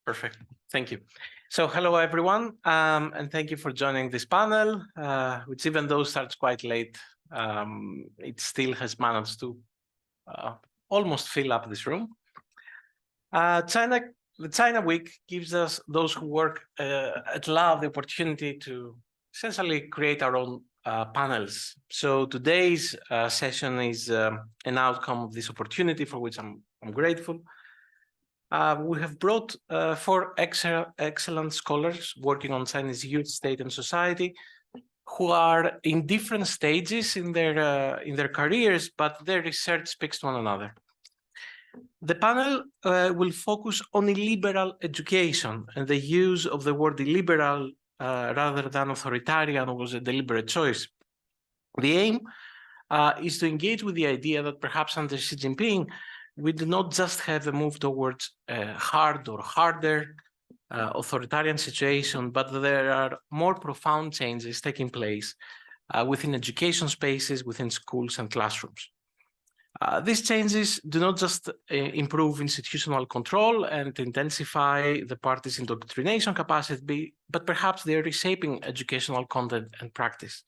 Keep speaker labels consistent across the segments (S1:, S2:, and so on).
S1: Perfect. Thank you. So hello, everyone, and thank you for joining this panel, which even though starts quite late, it still has managed to almost fill up this room. The China Week gives us, those who work at lab, the opportunity to essentially create our own panels. So today's session is an outcome of this opportunity, for which I'm grateful. We have brought four excellent scholars working on Chinese youth, state, and society, who are in different stages in their careers, but their research speaks to one another. The panel will focus on illiberal education, and the use of the word illiberal rather than authoritarian was a deliberate choice. The aim is to engage with the idea that perhaps under Xi Jinping, we do not just have a move towards a hard or harder authoritarian situation, but there are more profound changes taking place within education spaces, within schools and classrooms. These changes do not just improve institutional control and intensify the party's indoctrination capacity, but perhaps they are reshaping educational content and practice.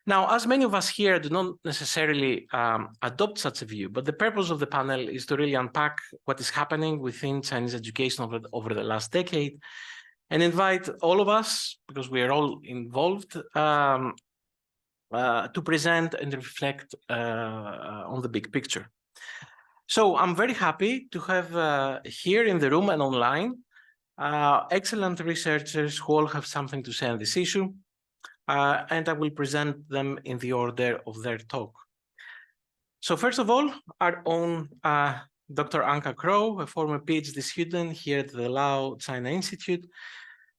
S1: Now, as many of us here do not necessarily adopt such a view, but the purpose of the panel is to really unpack what is happening within Chinese education over the last decade and invite all of us, because we are all involved, to present and reflect on the big picture. So I'm very happy to have here in the room and online excellent researchers who all have something to say on this issue. And I will present them in the order of their talk. So first of all, our own Dr. Anka Crow, a former PhD student here at the Lao China Institute,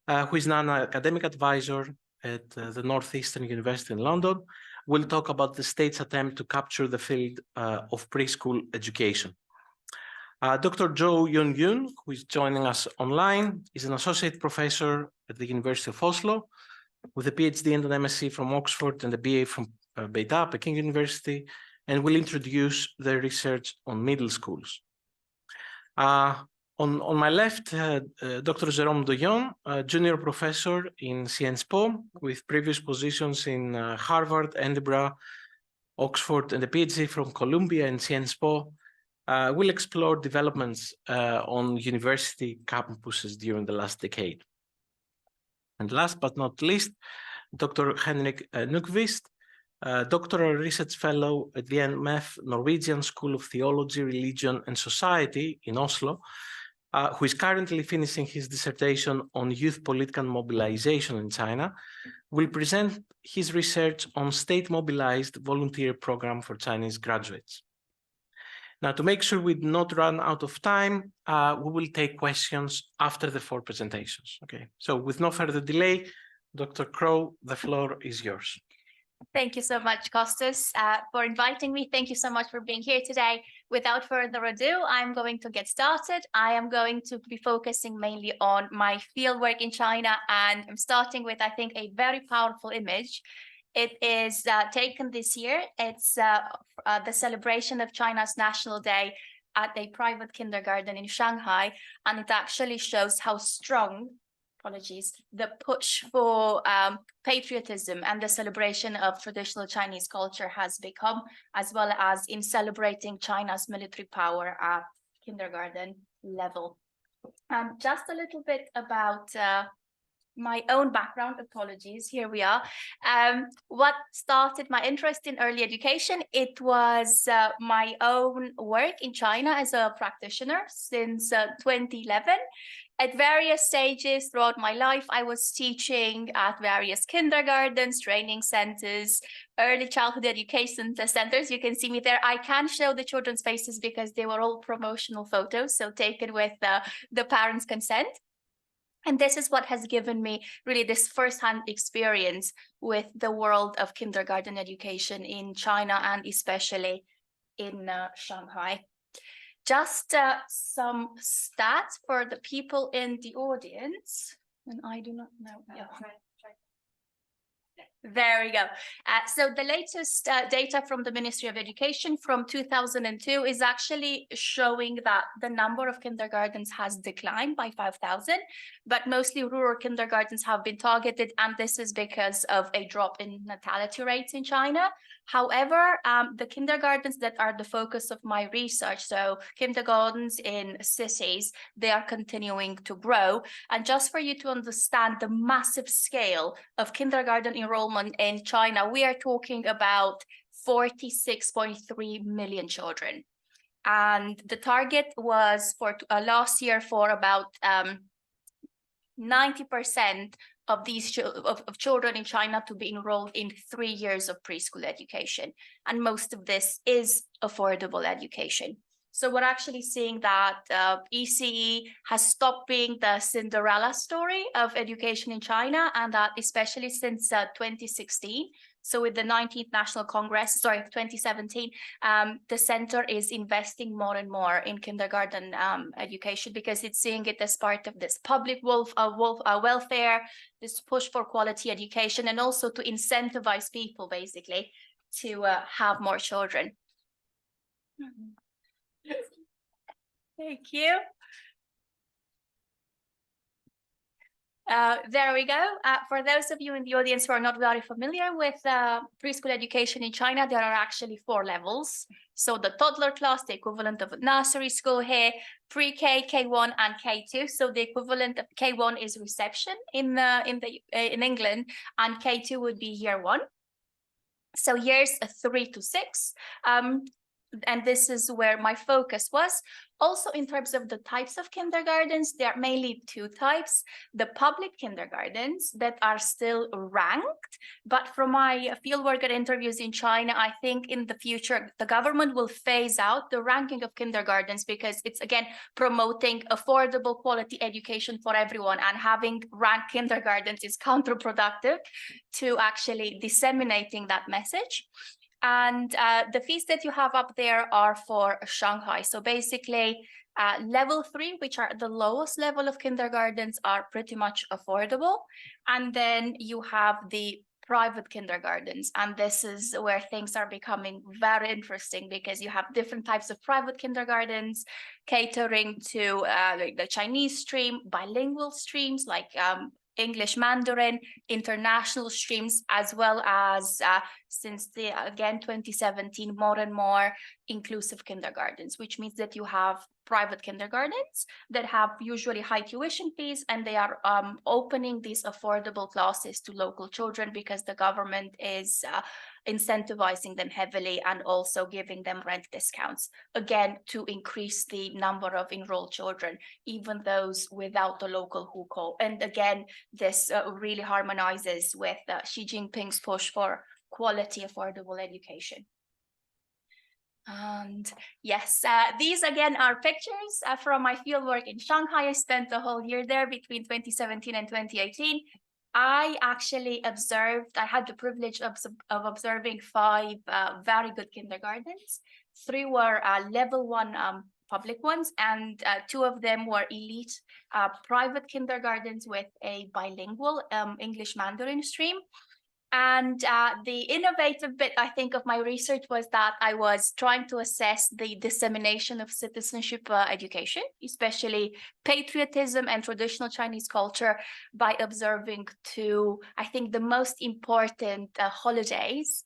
S1: who is now an academic advisor at the Northeastern University in London, will talk about the state's attempt to capture the field of preschool education. Dr. Zhou Yunyun, who is joining us online, is an associate professor at the University of Oslo, with a PhD and an MSc from Oxford and a BA from Beida, Peking University, and will introduce their research on middle schools. On my left, Dr. Jérôme Doyon, a junior professor in Sciences Po, with previous positions in Harvard, Edinburgh, Oxford, and a PhD from Columbia and Sciences Po, will explore developments on university campuses during the last decade. And last but not least, Dr. Henrik Nykvist, doctoral research fellow at the NMF Norwegian School of Theology, Religion and Society in Oslo, who is currently finishing his dissertation on youth political mobilization in China, will present his research on state-mobilized volunteer program for Chinese graduates. Now, to make sure we do not run out of time, we will take questions after the four presentations. Okay, so with no further delay, Dr. Crow, the floor is yours.
S2: Thank you so much, Kostas, for inviting me. Thank you so much for being here today. Without further ado, I'm going to get started. I am going to be focusing mainly on my fieldwork in China, and I'm starting with, I think, a very powerful image. It is taken this year. It's the celebration of China's National Day at a private kindergarten in Shanghai, and it actually shows how strong, the push for patriotism and the celebration of traditional Chinese culture has become, as well as in celebrating China's military power at kindergarten level. Just a little bit about my own background, apologies, here we are. What started my interest in early education? It was my own work in China as a practitioner since 2011. At various stages throughout my life, I was teaching at various kindergartens, training centers, early childhood education centers. You can see me there. I can show the children's faces because they were all promotional photos, so taken with the parents' consent. And this is what has given me really this firsthand experience with the world of kindergarten education in China and especially in Shanghai. Just some stats for the people in the audience. And I do not know. Yeah. There we go. So the latest data from the Ministry of Education from 2002 is actually showing that the number of kindergartens has declined by 5,000, but mostly rural kindergartens have been targeted, and this is because of a drop in natality rates in China. However, the kindergartens that are the focus of my research, so kindergartens in cities, they are continuing to grow. And just for you to understand the massive scale of kindergarten enrollment in China, we are talking about 46.3 million children. And the target was for last year for about 90% of these children in China to be enrolled in 3 years of preschool education. And most of this is affordable education. So we're actually seeing that ECE has stopped being the Cinderella story of education in China, and that especially since 2016. So with the 19th National Congress, 2017, the center is investing more and more in kindergarten education because it's seeing it as part of this public welfare, this push for quality education, and also to incentivize people basically to have more children. Thank you. There we go. For those of you in the audience who are not very familiar with preschool education in China, there are actually 4 levels. So the toddler class, the equivalent of a nursery school here, pre-K, K1, and K2. So the equivalent of K1 is reception in England, and K2 would be year 1. So years 3 to 6. And this is where my focus was. Also, in terms of the types of kindergartens, there are mainly 2 types. The public kindergartens that are still ranked, but from my fieldwork and interviews in China, I think in the future, the government will phase out the ranking of kindergartens because it's, again, promoting affordable quality education for everyone, and having ranked kindergartens is counterproductive to actually disseminating that message. And the fees that you have up there are for Shanghai. So basically, level 3, which are the lowest level of kindergartens, are pretty much affordable. And then you have the private kindergartens. And this is where things are becoming very interesting because you have different types of private kindergartens catering to like the Chinese stream, bilingual streams like English Mandarin, international streams, as well as since again 2017, more and more inclusive kindergartens, which means that you have private kindergartens that have usually high tuition fees, and they are opening these affordable classes to local children because the government is incentivizing them heavily and also giving them rent discounts, again, to increase the number of enrolled children, even those without the local hukou. And again, this really harmonizes with Xi Jinping's push for quality, affordable education. And yes, these again are pictures from my fieldwork in Shanghai. I spent the whole year there between 2017 and 2018. I actually observed, I had the privilege of observing 5 very good kindergartens. 3 were level 1 public ones, and 2 of them were elite private kindergartens with a bilingual English Mandarin stream. And the innovative bit, I think, of my research was that I was trying to assess the dissemination of citizenship education, especially patriotism and traditional Chinese culture, by observing 2, I think, the most important holidays,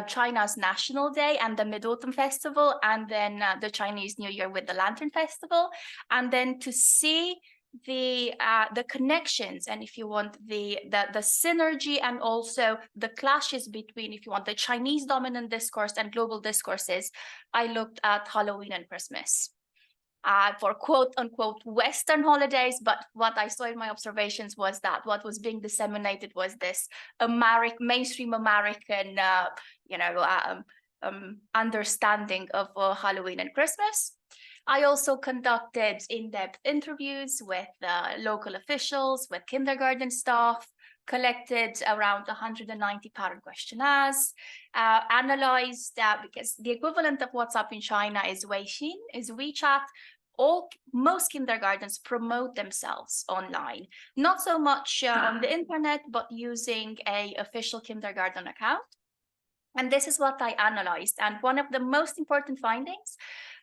S2: China's National Day and the Mid-Autumn Festival, and then the Chinese New Year with the Lantern Festival, and then to see the connections, and if you want the synergy, and also the clashes between, if you want, the Chinese dominant discourse and global discourses. I looked at Halloween and Christmas for quote unquote Western holidays, but what I saw in my observations was that what was being disseminated was this mainstream American understanding of Halloween and Christmas. I also conducted in-depth interviews with local officials, with kindergarten staff, collected around 190 parent questionnaires, analyzed, because the equivalent of WhatsApp in China is Weixin, is WeChat. most kindergartens promote themselves online, not so much on the internet, but using an official kindergarten account. And this is what I analyzed. And one of the most important findings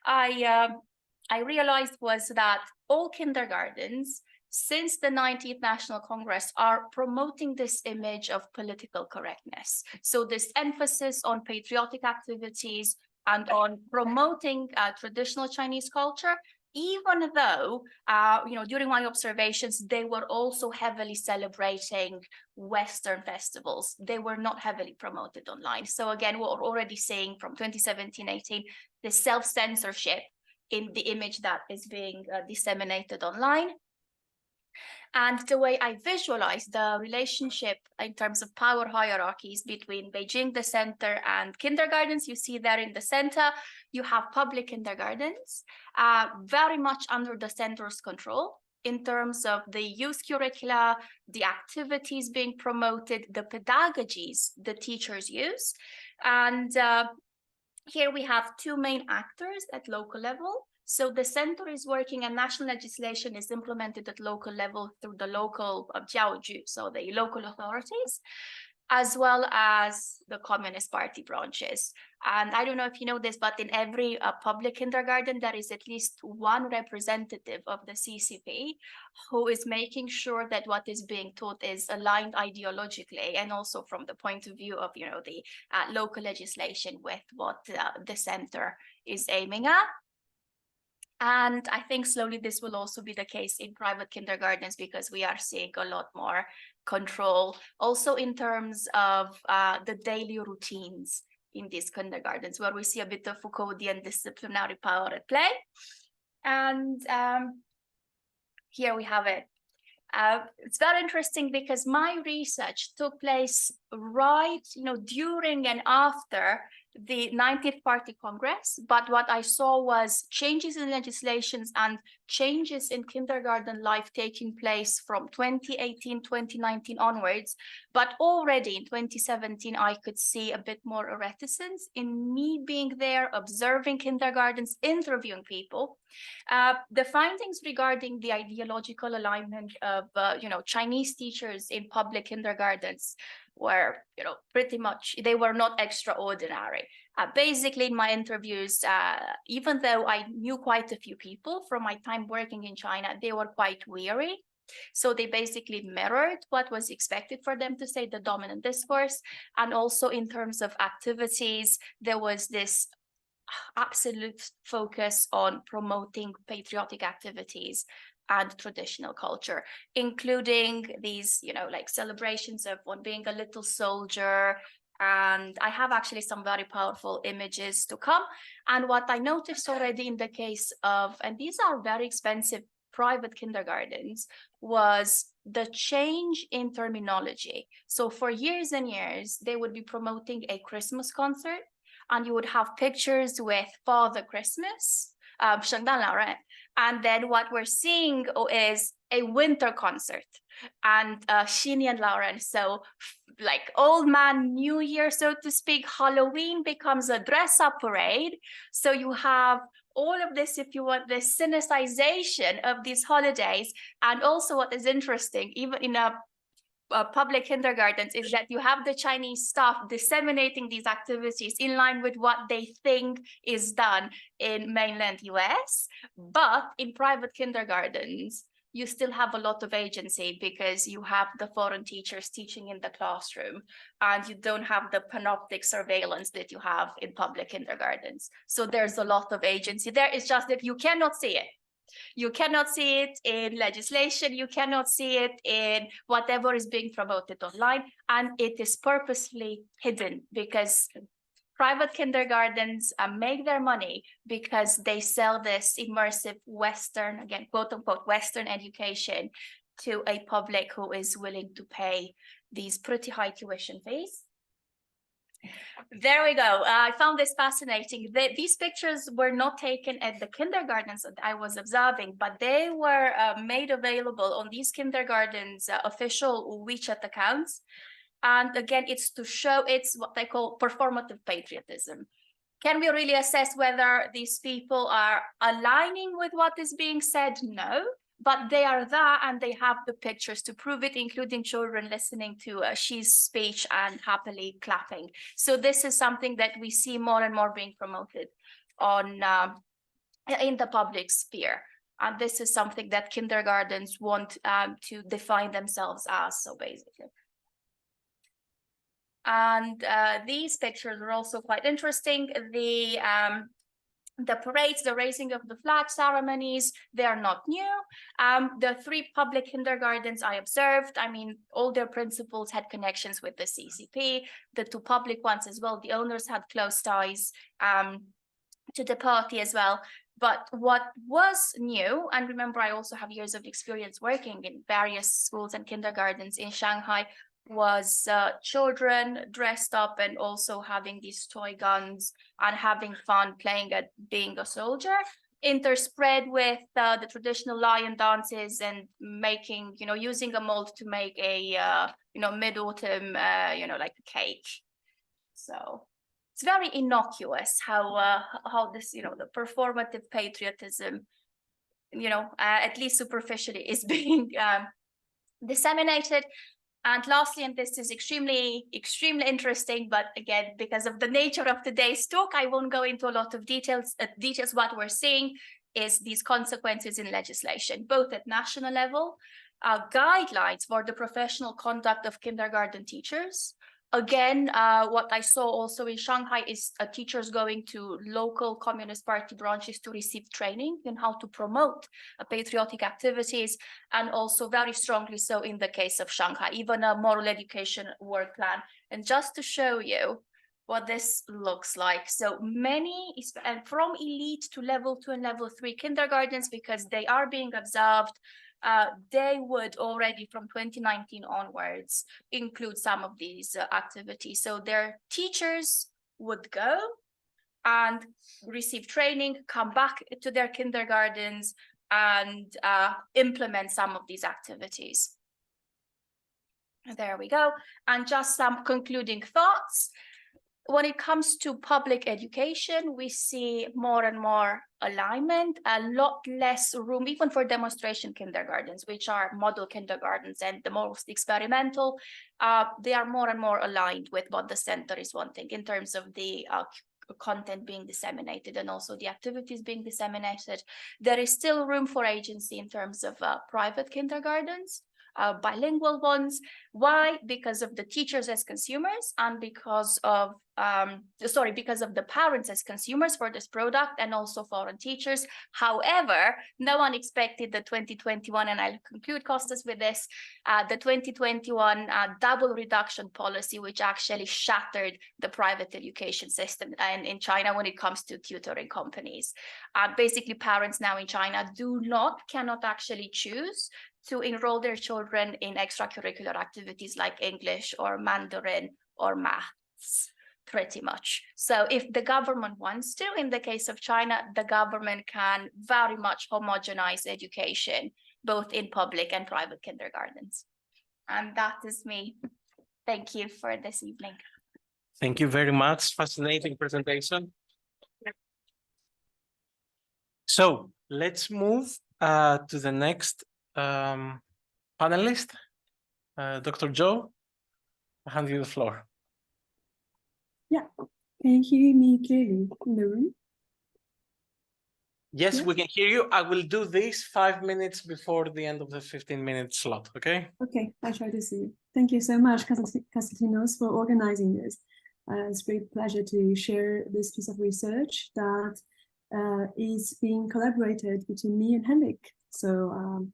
S2: I realized was that all kindergartens since the 19th National Congress are promoting this image of political correctness. So this emphasis on patriotic activities and on promoting traditional Chinese culture, even though, during my observations, they were also heavily celebrating Western festivals. They were not heavily promoted online. So again, we're already seeing from 2017-18, the self-censorship in the image that is being disseminated online. And the way I visualize the relationship in terms of power hierarchies between Beijing, the center, and kindergartens, you see there in the center, you have public kindergartens, very much under the center's control in terms of the youth curricula, the activities being promoted, the pedagogies the teachers use. And here we have two main actors at local level. So the center is working and national legislation is implemented at local level through the local jiaoju, so the local authorities, as well as the Communist Party branches. And I don't know if you know this, but in every public kindergarten, there is at least one representative of the CCP who is making sure that what is being taught is aligned ideologically and also from the point of view of, the local legislation with what the center is aiming at. And I think slowly this will also be the case in private kindergartens because we are seeing a lot more control also in terms of the daily routines in these kindergartens, where we see a bit of Foucauldian disciplinary power at play. And here we have it. It's very interesting because my research took place right, during and after the 19th Party Congress, but what I saw was changes in legislations and changes in kindergarten life taking place from 2018, 2019 onwards. But already in 2017, I could see a bit more reticence in me being there, observing kindergartens, interviewing people. The findings regarding the ideological alignment of, Chinese teachers in public kindergartens were, pretty much, they were not extraordinary. Basically, in my interviews, even though I knew quite a few people from my time working in China, they were quite weary. So they basically mirrored what was expected for them to say, the dominant discourse. And also in terms of activities, there was this absolute focus on promoting patriotic activities and traditional culture, including these, like celebrations of one being a little soldier. And I have actually some very powerful images to come. And what I noticed already in the case of, and these are very expensive private kindergartens, was the change in terminology. So for years and years, they would be promoting a Christmas concert, and you would have pictures with Father Christmas, 圣诞老人. And then what we're seeing is a winter concert and 新年老人. So like old man New Year, so to speak, Halloween becomes a dress-up parade. So you have all of this, if you want, the cynicization of these holidays. And also what is interesting, even in public kindergartens, is that you have the Chinese staff disseminating these activities in line with what they think is done in mainland US. But in private kindergartens, you still have a lot of agency because you have the foreign teachers teaching in the classroom and you don't have the panoptic surveillance that you have in public kindergartens. So there's a lot of agency there. It's just that you cannot see it. You cannot see it in legislation. You cannot see it in whatever is being promoted online. And it is purposely hidden because private kindergartens make their money because they sell this immersive Western, again, quote unquote, Western education to a public who is willing to pay these pretty high tuition fees. There we go. I found this fascinating. These pictures were not taken at the kindergartens that I was observing, but they were made available on these kindergartens' official WeChat accounts. And again, it's to show, it's what they call performative patriotism. Can we really assess whether these people are aligning with what is being said? No, but they are there and they have the pictures to prove it, including children listening to Xi's speech and happily clapping. So this is something that we see more and more being promoted on in the public sphere. And this is something that kindergartens want to define themselves as, so basically. And these pictures are also quite interesting. The parades, the raising of the flag ceremonies, they are not new. The 3 public kindergartens I observed, I mean, all their principals had connections with the CCP, the 2 public ones as well. The owners had close ties to the party as well. But what was new, and remember, I also have years of experience working in various schools and kindergartens in Shanghai, was children dressed up and also having these toy guns and having fun playing at being a soldier, interspread with the traditional lion dances and making, using a mold to make a, mid-autumn, like a cake. So it's very innocuous how this, the performative patriotism, at least superficially is being disseminated. And lastly, and this is extremely, extremely interesting, but again, because of the nature of today's talk, I won't go into a lot of details. What we're seeing is these consequences in legislation, both at national level, guidelines for the professional conduct of kindergarten teachers. Again, what I saw also in Shanghai is teachers going to local Communist Party branches to receive training in how to promote patriotic activities, and also very strongly so in the case of Shanghai, even a moral education work plan. And just to show you what this looks like, so many, and from elite to level 2 and level 3 kindergartens, because they are being observed, they would already from 2019 onwards include some of these activities. So their teachers would go and receive training, come back to their kindergartens and implement some of these activities. There we go. And just some concluding thoughts. When it comes to public education, we see more and more alignment, a lot less room, even for demonstration kindergartens, which are model kindergartens and the most experimental. They are more and more aligned with what the center is wanting in terms of the content being disseminated and also the activities being disseminated. There is still room for agency in terms of private kindergartens. Bilingual ones. Why? Because of the teachers as consumers, and because of the parents as consumers for this product, and also foreign teachers. However, no one expected the 2021, and I'll conclude, Kostas, with this, the 2021 double reduction policy, which actually shattered the private education system in China when it comes to tutoring companies. Basically, parents now in China cannot actually choose to enroll their children in extracurricular activities like English or Mandarin or maths, pretty much. So if the government wants to, in the case of China, the government can very much homogenize education, both in public and private kindergartens. And that is me. Thank you for this evening.
S1: Thank you very much. Fascinating presentation. So let's move to the next panelist, Dr. Zhou. I hand you the floor.
S3: Yeah, can you hear me clearly in the room?
S1: Yes, we can hear you. I will do this 5 minutes before the end of the 15-minute slot, okay?
S3: Okay, I try to see. Thank you so much, Kostantinos, for organizing this. It's a great pleasure to share this piece of research that is being collaborated between me and Henrik. So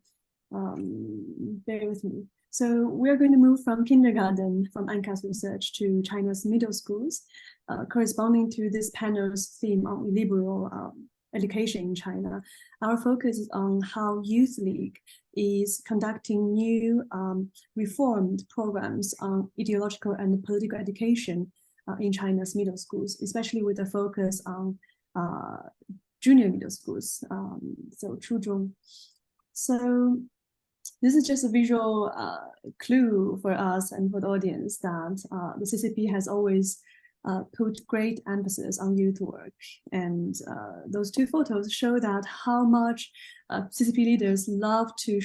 S3: bear with me. So we're going to move from kindergarten, from Anka's research, to China's middle schools, corresponding to this panel's theme on illiberal education in China. Our focus is on how Youth League is conducting new reformed programs on ideological and political education in China's middle schools, especially with a focus on junior middle schools, so Chuzhong. So this is just a visual clue for us and for the audience that the CCP has always put great emphasis on youth work. And those two photos show that how much CCP leaders love to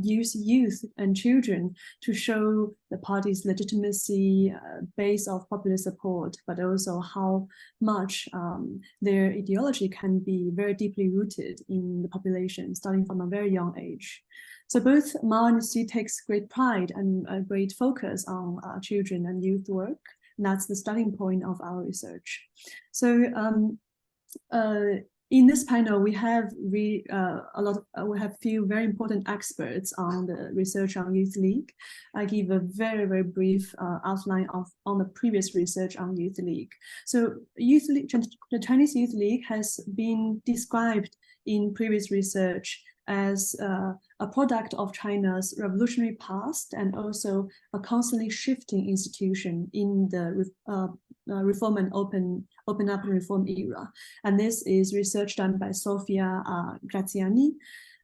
S3: use youth and children to show the party's legitimacy, base of popular support, but also how much their ideology can be very deeply rooted in the population, starting from a very young age. So both Mao and Xi takes great pride and a great focus on children and youth work. And that's the starting point of our research. So in this panel, we have we have few very important experts on the research on Youth League. I give a very, very brief outline on the previous research on Youth League. So Youth League, the Chinese Youth League has been described in previous research as a product of China's revolutionary past and also a constantly shifting institution in the reform and open up and reform era. And this is research done by Sofia Graziani,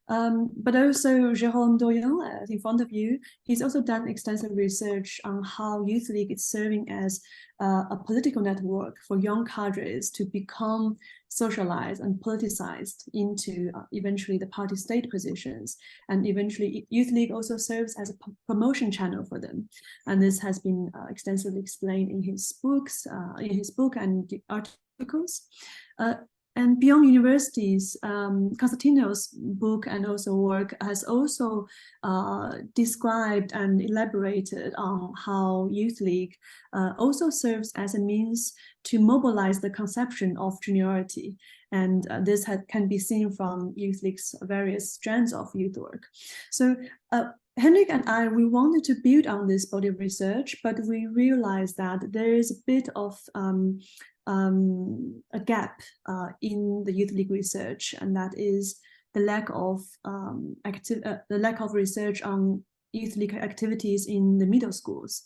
S3: but also Jérôme Doyen in front of you. He's also done extensive research on how Youth League is serving as a political network for young cadres to become socialized and politicized into eventually the party state positions. And eventually Youth League also serves as a promotion channel for them. And this has been extensively explained in his books, and articles. And beyond universities, Kostantinos' book and also work has also described and elaborated on how Youth League also serves as a means to mobilize the conception of juniority. And this can be seen from Youth League's various strands of youth work. So Henrik and I, we wanted to build on this body of research, but we realized that there is a bit of a gap in the Youth League research, and that is the lack of research on Youth League activities in the middle schools.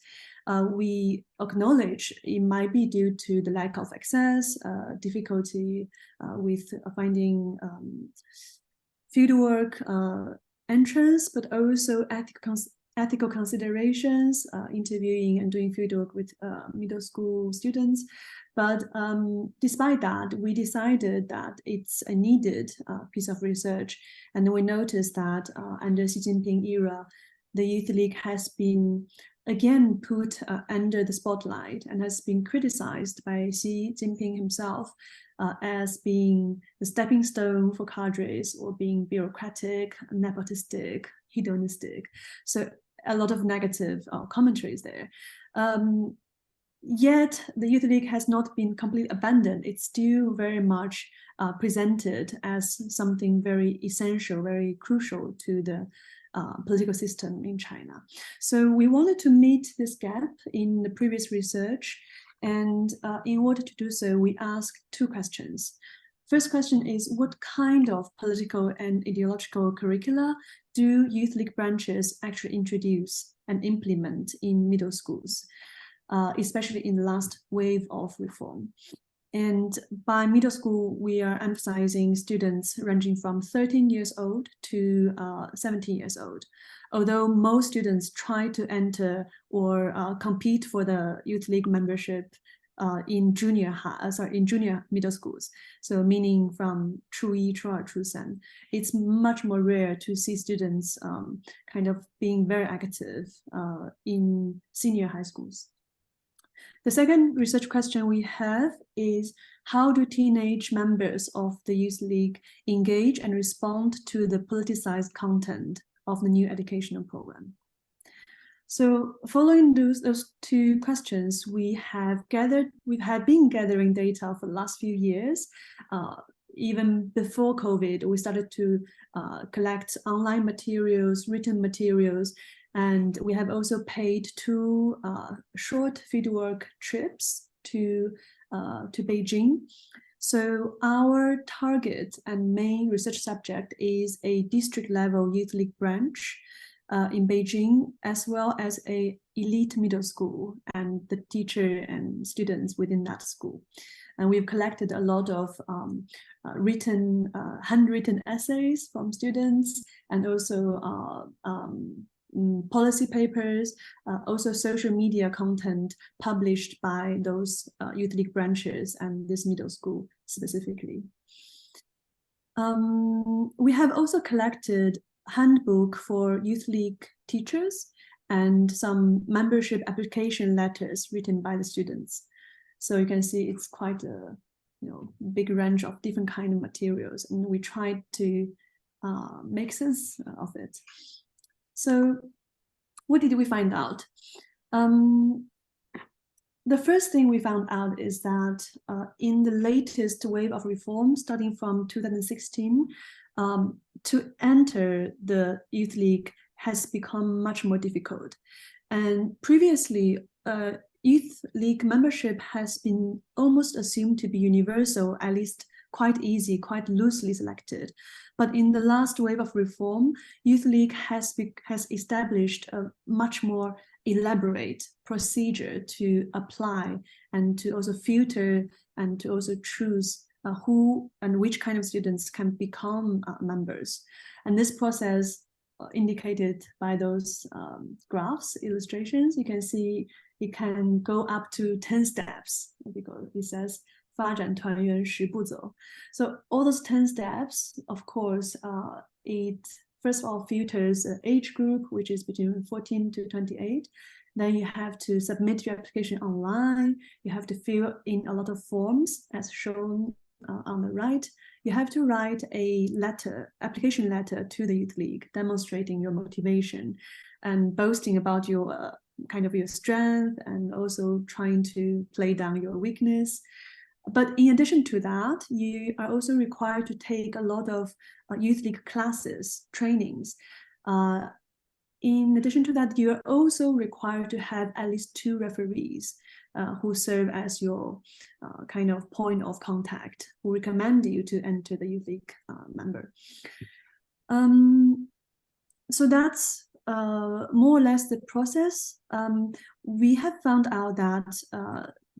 S3: We acknowledge it might be due to the lack of access, difficulty with finding fieldwork entrance, but also ethical considerations, interviewing and doing fieldwork with middle school students. But despite that, we decided that it's a needed piece of research. And we noticed that under Xi Jinping era, the Youth League has been again put under the spotlight and has been criticized by Xi Jinping himself as being the stepping stone for cadres, or being bureaucratic, nepotistic, hedonistic. So a lot of negative commentaries there. Yet the Youth League has not been completely abandoned. It's still very much presented as something very essential, very crucial to the political system in China. So we wanted to meet this gap in the previous research. And in order to do so, we asked two questions. First question is, what kind of political and ideological curricula do Youth League branches actually introduce and implement in middle schools, especially in the last wave of reform? And by middle school, we are emphasizing students ranging from 13 years old to 17 years old. Although most students try to enter or compete for the Youth League membership in junior middle schools, so meaning from Chu-1, Chu-2, Chu-3. It's much more rare to see students kind of being very active in senior high schools. The second research question we have is, how do teenage members of the Youth League engage and respond to the politicized content of the new educational program? So following those two questions, we have been gathering data for the last few years. Even before COVID, we started to collect online materials, written materials, and we have also paid 2 short fieldwork trips to Beijing. So our target and main research subject is a district-level Youth League branch in Beijing, as well as a elite middle school and the teacher and students within that school. And we've collected a lot of handwritten essays from students, and also policy papers, also social media content published by those youth league branches and this middle school specifically. We have also collected handbook for youth league teachers and some membership application letters written by the students. So you can see it's quite a big range of different kind of materials, and we tried to make sense of it. So what did we find out? The first thing we found out is that in the latest wave of reform, starting from 2016, to enter the youth league has become much more difficult. And previously, youth league membership has been almost assumed to be universal, at least quite easy, quite loosely selected. But in the last wave of reform, youth league has established a much more elaborate procedure to apply and to also filter and to also choose who and which kind of students can become members. And this process indicated by those graphs, illustrations, you can see it can go up to 10 steps, because it says 发展团员10步走. So all those 10 steps, of course, it first of all filters an age group, which is between 14 to 28. Then you have to submit your application online. You have to fill in a lot of forms as shown on the right. You have to write a letter, application letter to the youth league, demonstrating your motivation and boasting about your kind of your strength and also trying to play down your weakness. But in addition to that, you are also required to take a lot of youth league classes, trainings. In addition to that, you are also required to have at least 2 referees who serve as your kind of point of contact, who recommend you to enter the youth league member. So that's more or less the process. We have found out that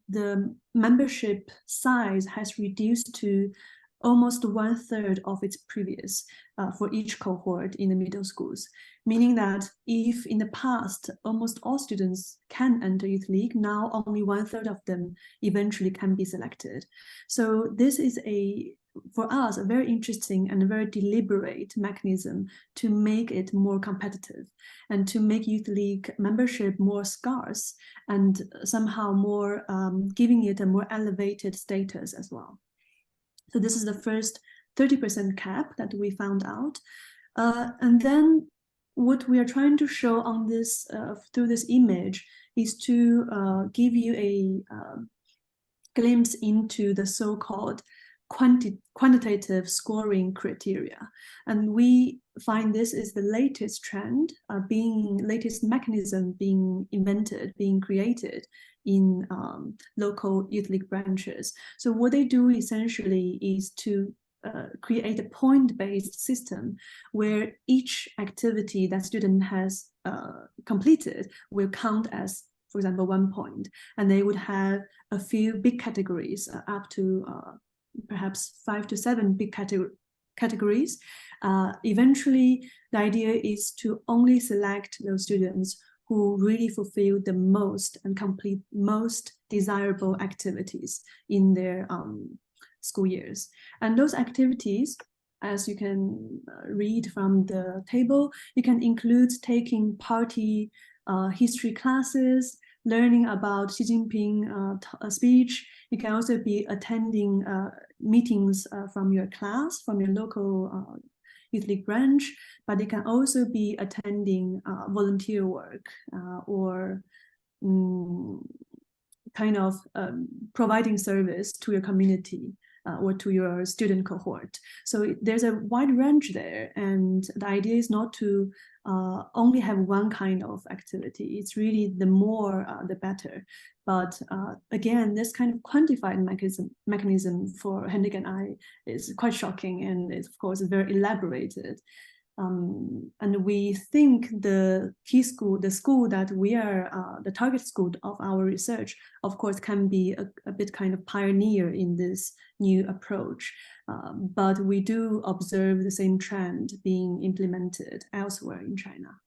S3: the membership size has reduced to almost 1/3 of its previous for each cohort in the middle schools, meaning that if in the past almost all students can enter youth league, now only 1/3 of them eventually can be selected. So this is for us, a very interesting and a very deliberate mechanism to make it more competitive and to make youth league membership more scarce and somehow more giving it a more elevated status as well. So this is the first 30% cap that we found out. And then what we are trying to show on this through this image is to give you a glimpse into the so-called quantitative scoring criteria. And we find this is the latest trend, latest mechanism being invented, being created in local youth league branches. So what they do essentially is to create a point-based system where each activity that student has completed will count as, for example, 1 point. And they would have a few big categories, up to perhaps 5 to 7 big categories. Eventually, the idea is to only select those students who really fulfill the most and complete most desirable activities in their school years. And those activities, as you can read from the table, you can include taking party history classes, learning about Xi Jinping speech. You can also be attending meetings from your class, from your local youth league branch, but you can also be attending volunteer work or kind of providing service to your community or to your student cohort. So there's a wide range there, and the idea is not to only have one kind of activity. It's really the more, the better. But again, this kind of quantified mechanism for Henrik and I is quite shocking, and it's of course very elaborated. And we think the key school, the school that we are, the target school of our research, of course, can be a bit kind of pioneer in this new approach. But we do observe the same trend being implemented elsewhere in China.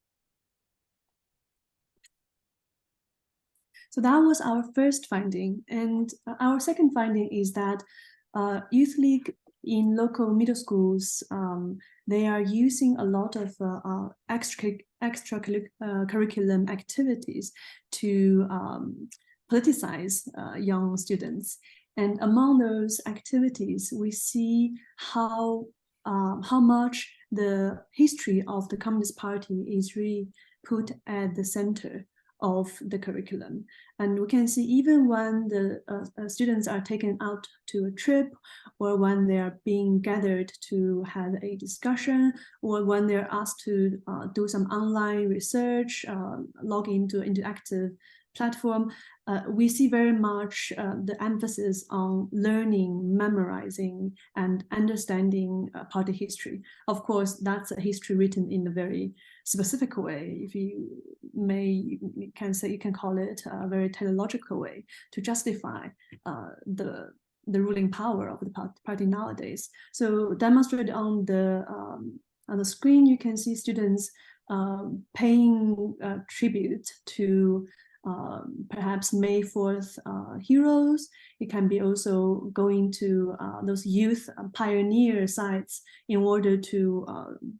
S3: So that was our first finding. And our second finding is that Youth League in local middle schools, they are using a lot of extracurriculum activities to politicize young students. And among those activities, we see how much the history of the Communist Party is really put at the center of the curriculum. And we can see even when the students are taken out to a trip, or when they are being gathered to have a discussion, or when they're asked to do some online research, log into an interactive platform, we see very much the emphasis on learning, memorizing, and understanding party history. Of course, that's a history written in a very specific way. If you can say, you can call it a very teleological way to justify the ruling power of the party nowadays. So demonstrated on the screen, you can see students paying tribute to perhaps May 4th heroes. It can be also going to those youth pioneer sites in order to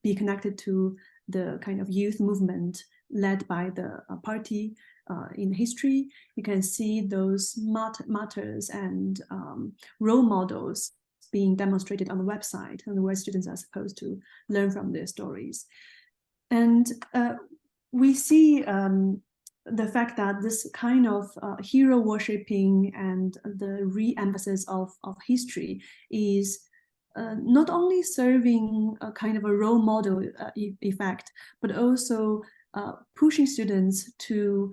S3: be connected to the kind of youth movement led by the party in history. You can see those martyrs and role models being demonstrated on the website, and where students are supposed to learn from their stories. And we see the fact that this kind of hero worshipping and the re-emphasis of history is not only serving a kind of a role model effect, but also pushing students to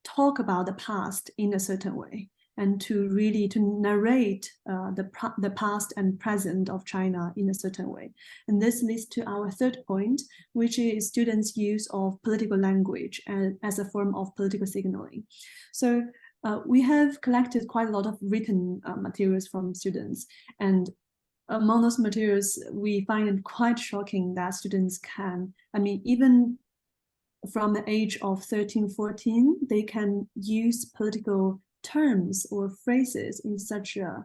S3: talk about the past in a certain way, and to really narrate the past and present of China in a certain way. And this leads to our third point, which is students' use of political language as a form of political signaling. So we have collected quite a lot of written materials from students, and among those materials, we find it quite shocking that students can, even from the age of 13, 14, they can use political terms or phrases in such a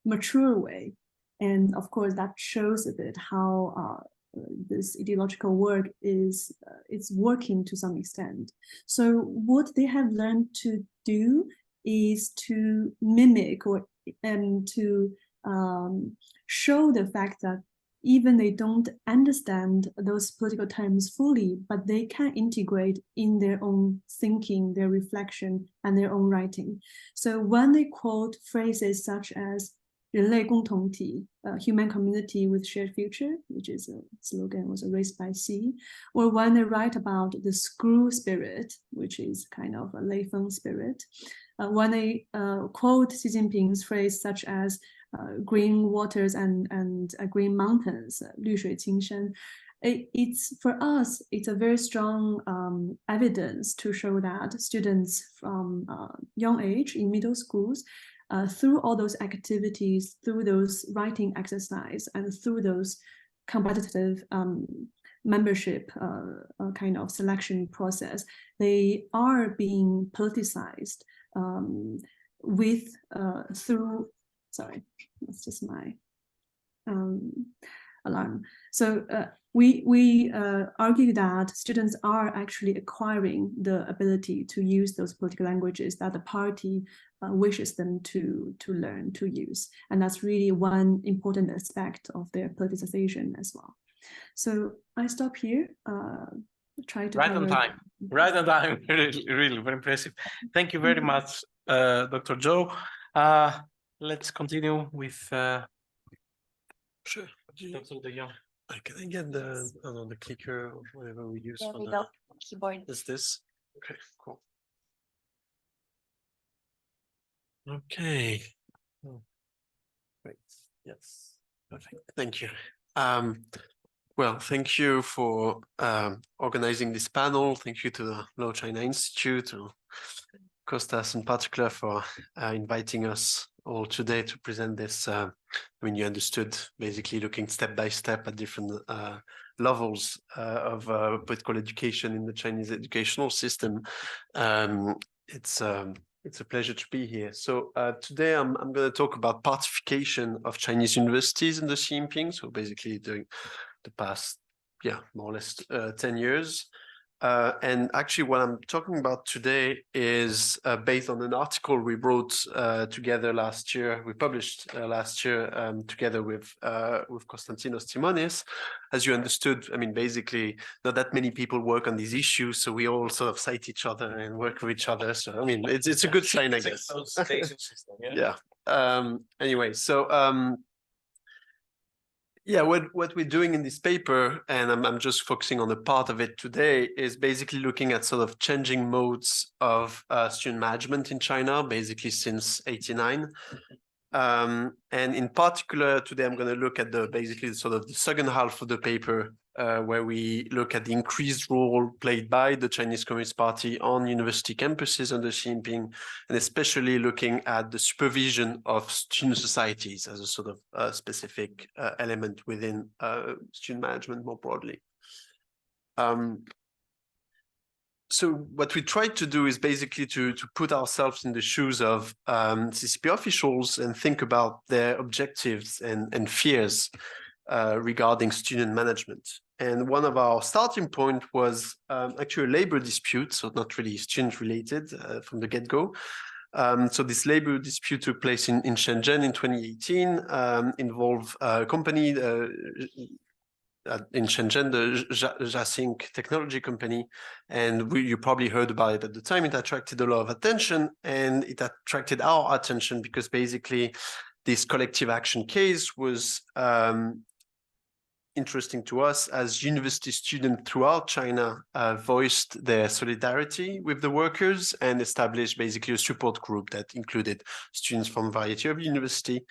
S3: mature way. And of course, that shows a bit how this ideological work is working to some extent. So what they have learned to do is to mimic or to show the fact that even they don't understand those political terms fully, but they can integrate in their own thinking, their reflection, and their own writing. So when they quote phrases such as 人类共同体, human community with shared future, which is a slogan was erased by C, or when they write about the screw spirit, which is kind of a Lei Feng spirit, when they quote Xi Jinping's phrase such as green waters and green mountains, 绿水青山, it's for us, it's a very strong evidence to show that students from young age in middle schools, through all those activities, through those writing exercise, and through those competitive membership kind of selection process, they are being politicized through. Sorry, that's just my alarm. So we argue that students are actually acquiring the ability to use those political languages that the party wishes them to learn, to use. And that's really one important aspect of their politicization as well. So I stop here. Try to
S1: right on time. Right on time. Really very impressive. Thank you very much, Dr. Zhou. Let's continue with
S4: Sure.
S1: Dr. De Jong.
S4: Can I get the clicker or whatever we use?
S2: There
S4: for
S2: we
S4: the
S2: go. Keyboard.
S4: Is this? Okay, cool. Okay. Great. Yes. Perfect. Thank you. Well, thank you for organizing this panel. Thank you to the Law China Institute, to Kostas in particular for inviting us all today to present this. You understood basically looking step by step at different levels of political education in the Chinese educational system. It's a pleasure to be here. So today I'm going to talk about partification of Chinese universities in the Xi Jinping. So basically during the past, more or less 10 years. And actually what I'm talking about today is based on an article we wrote together last year. We published last year together with Kostantinos Tsimonis. As you understood, I mean, basically not that many people work on these issues, so we all sort of cite each other and work with each other. So I mean, it's a good sign, I guess. Yeah. Anyway, so what we're doing in this paper, and I'm just focusing on a part of it today, is basically looking at sort of changing modes of student management in China, basically since '89. And in particular, today I'm going to look at basically sort of the second half of the paper, where we look at the increased role played by the Chinese Communist Party on university campuses under Xi Jinping, and especially looking at the supervision of student societies as a sort of specific element within student management more broadly. So what we tried to do is basically to put ourselves in the shoes of CCP officials and think about their objectives and fears regarding student management. And one of our starting point was actually a labor dispute, so not really student related from the get-go. So this labor dispute took place in Shenzhen in 2018, involved a company in Shenzhen, the Zhou technology company, and you probably heard about it at the time. It attracted a lot of attention, and it attracted our attention because basically this collective action case was interesting to us as university students throughout China voiced their solidarity with the workers and established basically a support group that included students from a variety of university.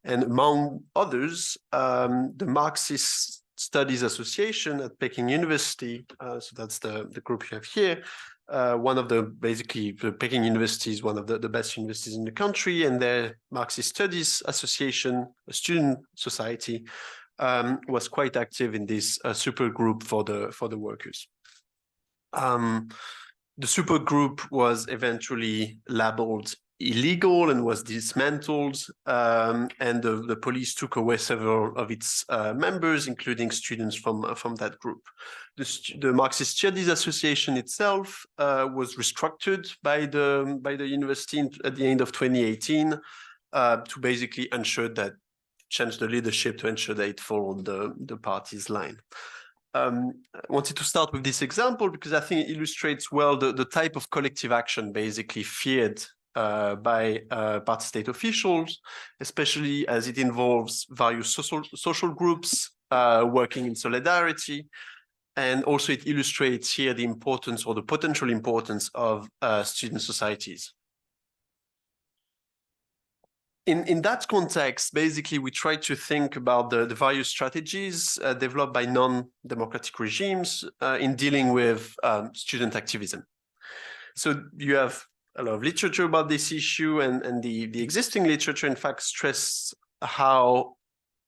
S4: And among others, the Marxist Studies Association at Peking University, so that's the group you have here. One of the Peking University is one of the best universities in the country, and their Marxist Studies Association, a student society, was quite active in this super group for the workers. The super group was eventually labeled illegal and was dismantled, and the police took away several of its members, including students from that group. The Marxist Studies Association itself was restructured by the university at the end of 2018 to basically ensure that change the leadership to ensure that it followed the party's line. I wanted to start with this example because I think it illustrates well the type of collective action basically feared by party state officials, especially as it involves various social groups working in solidarity. And also it illustrates here the importance or the potential importance of student societies. In that context, basically, we try to think about the various strategies developed by non-democratic regimes in dealing with student activism. So you have a lot of literature about this issue, and the existing literature, in fact, stress how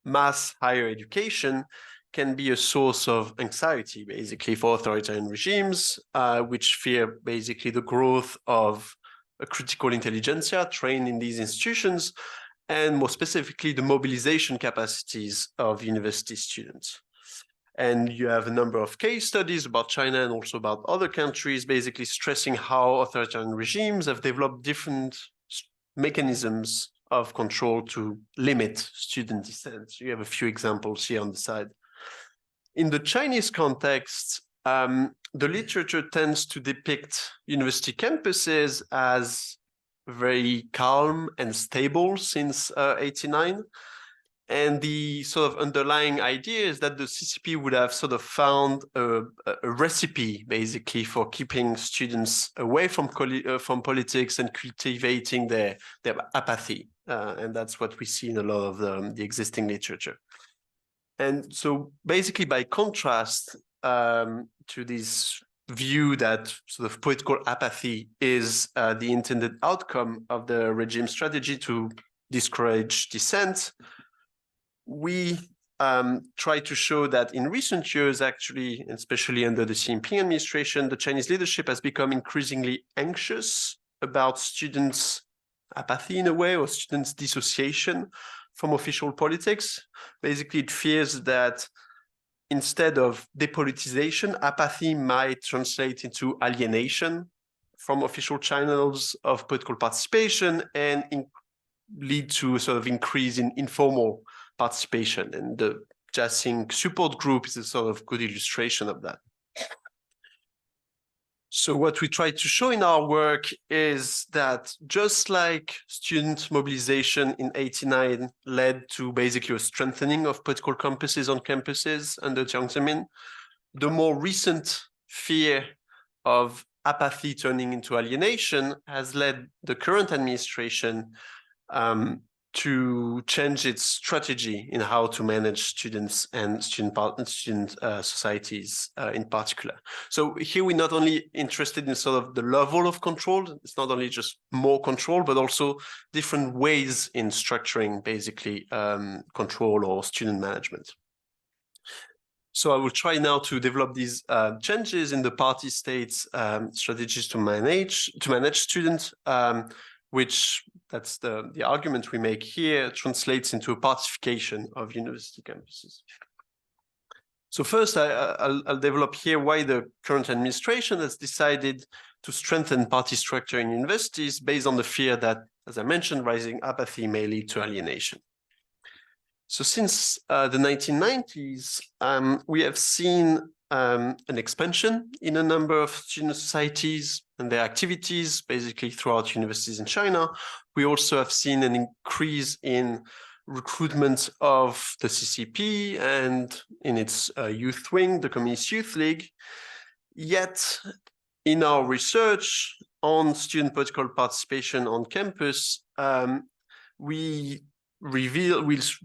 S4: mass higher education can be a source of anxiety, basically, for authoritarian regimes, which fear basically the growth of a critical intelligentsia trained in these institutions, and more specifically, the mobilization capacities of university students. And you have a number of case studies about China and also about other countries, basically stressing how authoritarian regimes have developed different mechanisms of control to limit student dissent. You have a few examples here on the side. In the Chinese context, the literature tends to depict university campuses as very calm and stable since '89. And the sort of underlying idea is that the CCP would have sort of found a recipe, basically, for keeping students away from politics and cultivating their apathy. And that's what we see in a lot of the existing literature. And so basically, by contrast to this view that sort of political apathy is the intended outcome of the regime strategy to discourage dissent, we tried to show that in recent years, actually, especially under the Jinping administration, the Chinese leadership has become increasingly anxious about students' apathy in a way, or students' dissociation from official politics. Basically, it fears that instead of depoliticization, apathy might translate into alienation from official channels of political participation and lead to a sort of increase in informal participation. And the Jiaxing support group is a sort of good illustration of that. So what we try to show in our work is that just like student mobilization in '89 led to basically a strengthening of political compasses on campuses under Jiang Zemin, the more recent fear of apathy turning into alienation has led the current administration to change its strategy in how to manage students and student societies in particular. So here we're not only interested in sort of the level of control, it's not only just more control, but also different ways in structuring basically control or student management. So I will try now to develop these changes in the party states strategies to manage students, which that's the argument we make here, translates into a partification of university campuses. So first, I'll develop here why the current administration has decided to strengthen party structure in universities based on the fear that, as I mentioned, rising apathy may lead to alienation. So since the 1990s, we have seen an expansion in a number of student societies and their activities, basically throughout universities in China. We also have seen an increase in recruitment of the CCP and in its youth wing, the Communist Youth League. Yet, in our research on student political participation on campus, we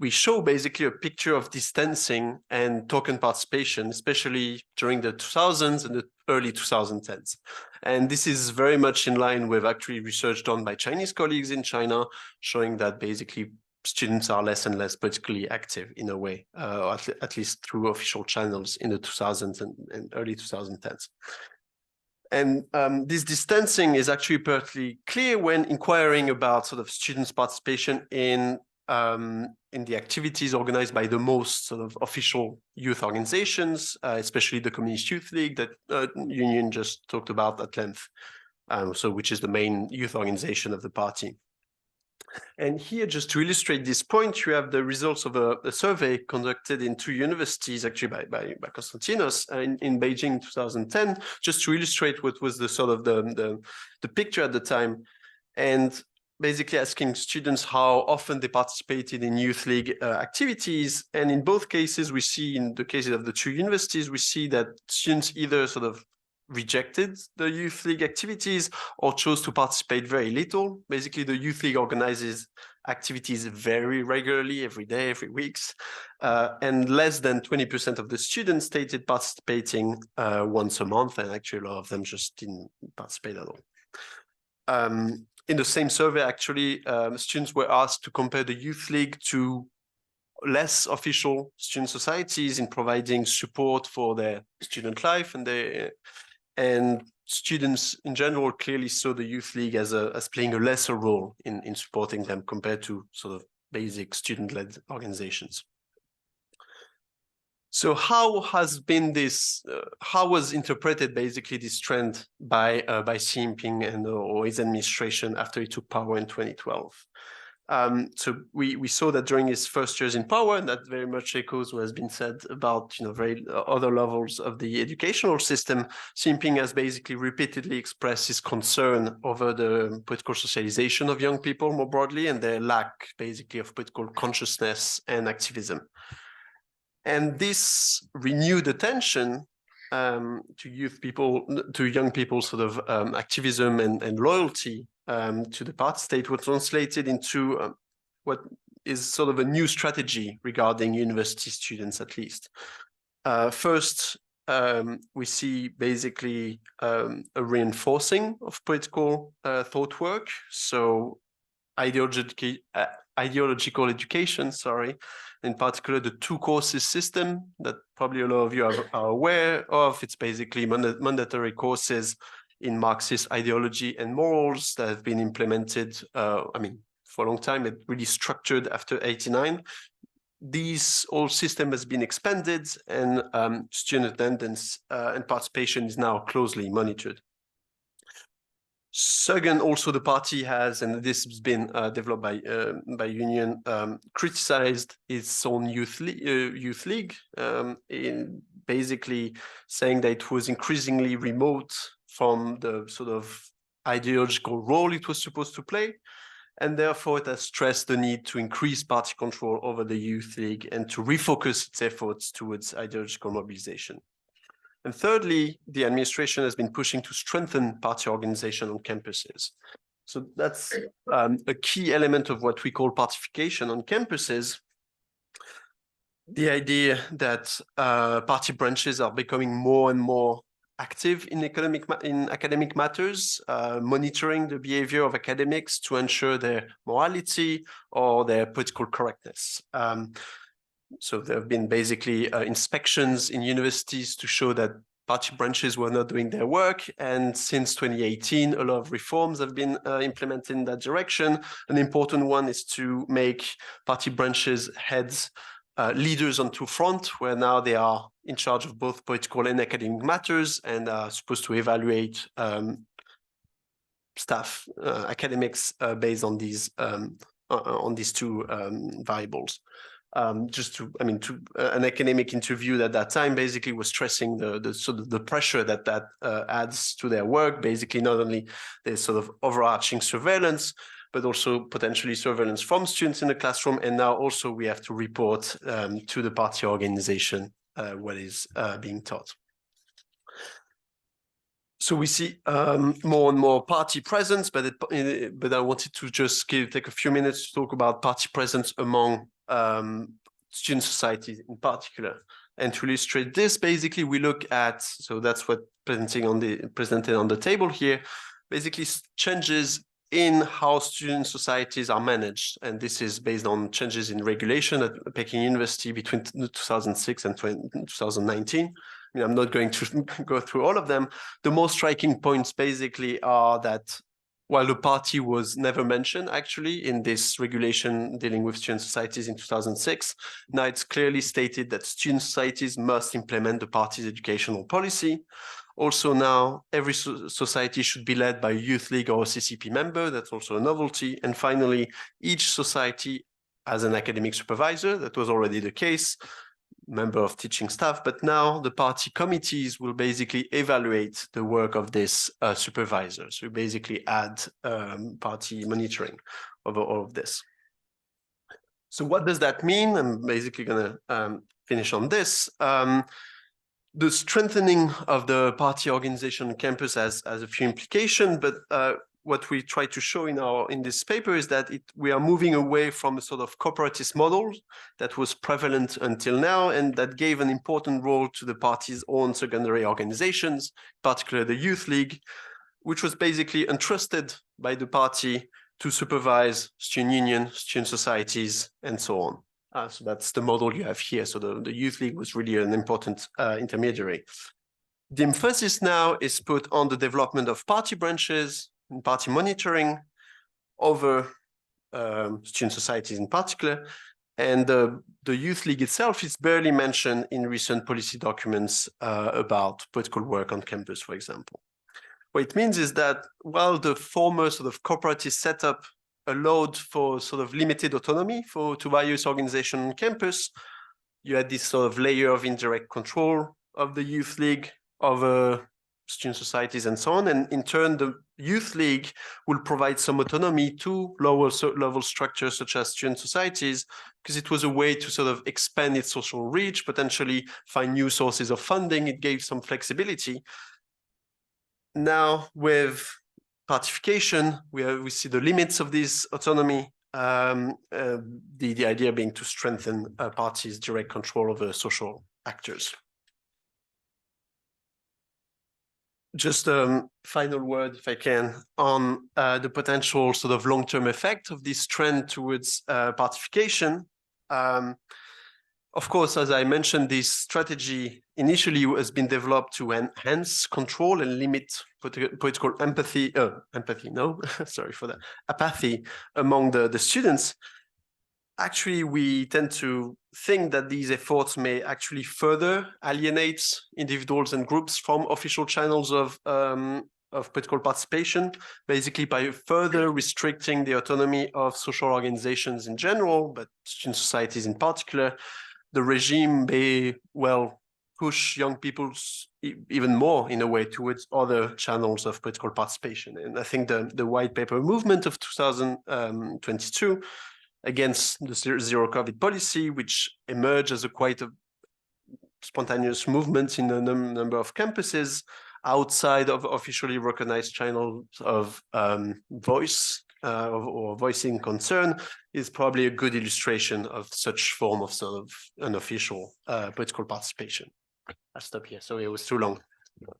S4: show basically a picture of distancing and token participation, especially during the 2000s and the early 2010s. And this is very much in line with actually research done by Chinese colleagues in China, showing that basically students are less and less politically active in a way, at least through official channels in the 2000s and early 2010s. And this distancing is actually perfectly clear when inquiring about sort of students' participation in the activities organized by the most sort of official youth organizations, especially the Communist Youth League that Yunyun just talked about at length, so which is the main youth organization of the party. And here, just to illustrate this point, you have the results of a survey conducted in 2 universities, actually by Kostantinos in Beijing in 2010, just to illustrate what was the sort of the picture at the time. And basically asking students how often they participated in youth league activities. And in both cases, we see, in the cases of the 2 universities, we see that students either sort of rejected the youth league activities or chose to participate very little. Basically, the youth league organizes activities very regularly, every day, every weeks, and less than 20% of the students stated participating once a month, and actually a lot of them just didn't participate at all. In the same survey, actually, students were asked to compare the youth league to less official student societies in providing support for their student life, and students in general clearly saw the youth league as playing a lesser role in supporting them compared to sort of basic student-led organizations. So how has been this? How was interpreted basically this trend by Xi Jinping and or his administration after he took power in 2012? So we saw that during his first years in power, and that very much echoes what has been said about very other levels of the educational system. Xi Jinping has basically repeatedly expressed his concern over the political socialization of young people more broadly, and their lack basically of political consciousness and activism. And this renewed attention to young people's sort of activism and loyalty to the party state was translated into what is sort of a new strategy regarding university students, at least. First, we see basically a reinforcing of political thought work. So ideologically ideological education, sorry, in particular the two courses system that probably a lot of you are aware of. It's basically mandatory courses in Marxist ideology and morals that have been implemented, for a long time. It really structured after 89. This whole system has been expanded, and student attendance and participation is now closely monitored. Second, also the party has, and this has been developed by Yunyun, criticized its own youth league, in basically saying that it was increasingly remote from the sort of ideological role it was supposed to play, and therefore it has stressed the need to increase party control over the youth league and to refocus its efforts towards ideological mobilization. And thirdly, the administration has been pushing to strengthen party organization on campuses. So that's a key element of what we call partification on campuses. The idea that party branches are becoming more and more active in academic matters, monitoring the behavior of academics to ensure their morality or their political correctness. So there have been basically inspections in universities to show that party branches were not doing their work. And since 2018, a lot of reforms have been implemented in that direction. An important one is to make party branches heads leaders on two fronts, where now they are in charge of both political and academic matters and are supposed to evaluate staff, academics based on these two variables. An academic interview at that time basically was stressing the pressure that adds to their work. Basically, not only the sort of overarching surveillance, but also potentially surveillance from students in the classroom. And now also we have to report to the party organization what is being taught. So we see more and more party presence, but I wanted to just take a few minutes to talk about party presence among student societies in particular. And to illustrate this, basically we look at, so that's what presented on the table here, basically changes in how student societies are managed. And this is based on changes in regulation at Peking University between 2006 and 2019. I'm not going to go through all of them. The most striking points basically are that while the party was never mentioned actually in this regulation dealing with student societies in 2006, now it's clearly stated that student societies must implement the party's educational policy. Also now, every society should be led by a youth league or a CCP member. That's also a novelty. And finally, each society has an academic supervisor. That was already the case, member of teaching staff. But now the party committees will basically evaluate the work of this supervisor. So we basically add party monitoring over all of this. So what does that mean? I'm basically going to finish on this. The strengthening of the party organization on campus has a few implications, but what we try to show in this paper is that we are moving away from a sort of corporatist model that was prevalent until now, and that gave an important role to the party's own secondary organizations, particularly the Youth League, which was basically entrusted by the party to supervise student union, student societies, and so on. So that's the model you have here. So the Youth League was really an important intermediary. The emphasis now is put on the development of party branches and party monitoring over student societies in particular. And the Youth League itself is barely mentioned in recent policy documents about political work on campus, for example. What it means is that while the former sort of corporatist setup allowed for sort of limited autonomy to various organizations on campus, you had this sort of layer of indirect control of the Youth League over student societies and so on. And in turn, the Youth League will provide some autonomy to lower level structures such as student societies, because it was a way to sort of expand its social reach, potentially find new sources of funding. It gave some flexibility. Now with partification, we see the limits of this autonomy, the idea being to strengthen a party's direct control over social actors. Just a final word, if I can, on the potential sort of long-term effect of this trend towards partification. Of course, as I mentioned, this strategy initially has been developed to enhance control and limit political apathy among the students. Actually, we tend to think that these efforts may actually further alienate individuals and groups from official channels of political participation, basically by further restricting the autonomy of social organizations in general, but student societies in particular. The regime may well push young people even more in a way towards other channels of political participation. And I think the white paper movement of 2022 against the zero COVID policy, which emerged as a quite a spontaneous movement in a number of campuses outside of officially recognized channels of voice or voicing concern, is probably a good illustration of such form of sort of unofficial political participation. I'll stop here. Sorry, it was too long.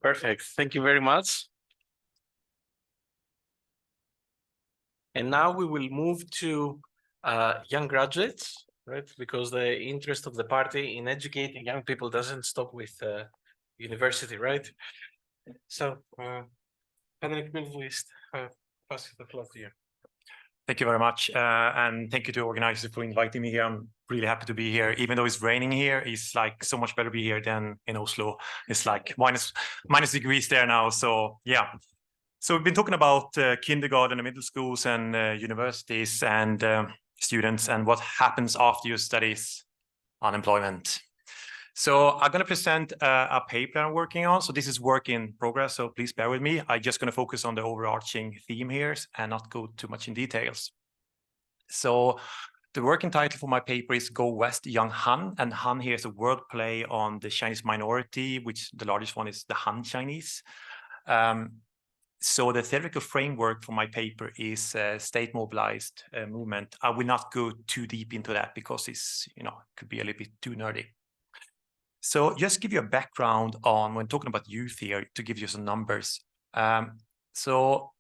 S1: Perfect. Thank you very much. And now we will move to young graduates, right? Because the interest of the party in educating young people doesn't stop with university, right? So, Henrik, Nykvist, pass the floor to you.
S5: Thank you very much. And thank you to organizers for inviting me here. I'm really happy to be here. Even though it's raining here, it's like so much better to be here than in Oslo. It's like minus degrees there now. So yeah. So we've been talking about kindergarten and middle schools and universities and students and what happens after your studies, unemployment. So I'm going to present a paper I'm working on. So this is work in progress, so please bear with me. I'm just going to focus on the overarching theme here and not go too much in details. So the working title for my paper is Go West, Young Han. And Han here is a wordplay on the Chinese minority, which the largest one is the Han Chinese. So the theoretical framework for my paper is state mobilized movement. I will not go too deep into that because it's, could be a little bit too nerdy. So just give you a background on when talking about youth here to give you some numbers. So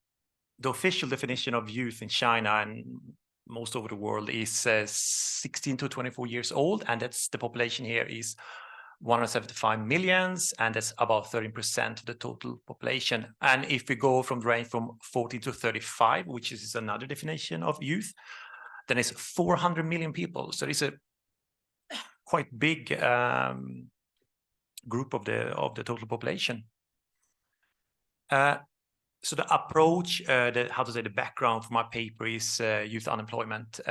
S5: the official definition of youth in China and most over the world is 16 to 24 years old. And that's the population here is 175 million, and that's about 13% of the total population. And if we go from the range from 14 to 35, which is another definition of youth, then it's 400 million people. So it's a quite big group of the total population. So the approach, the background for my paper is youth unemployment.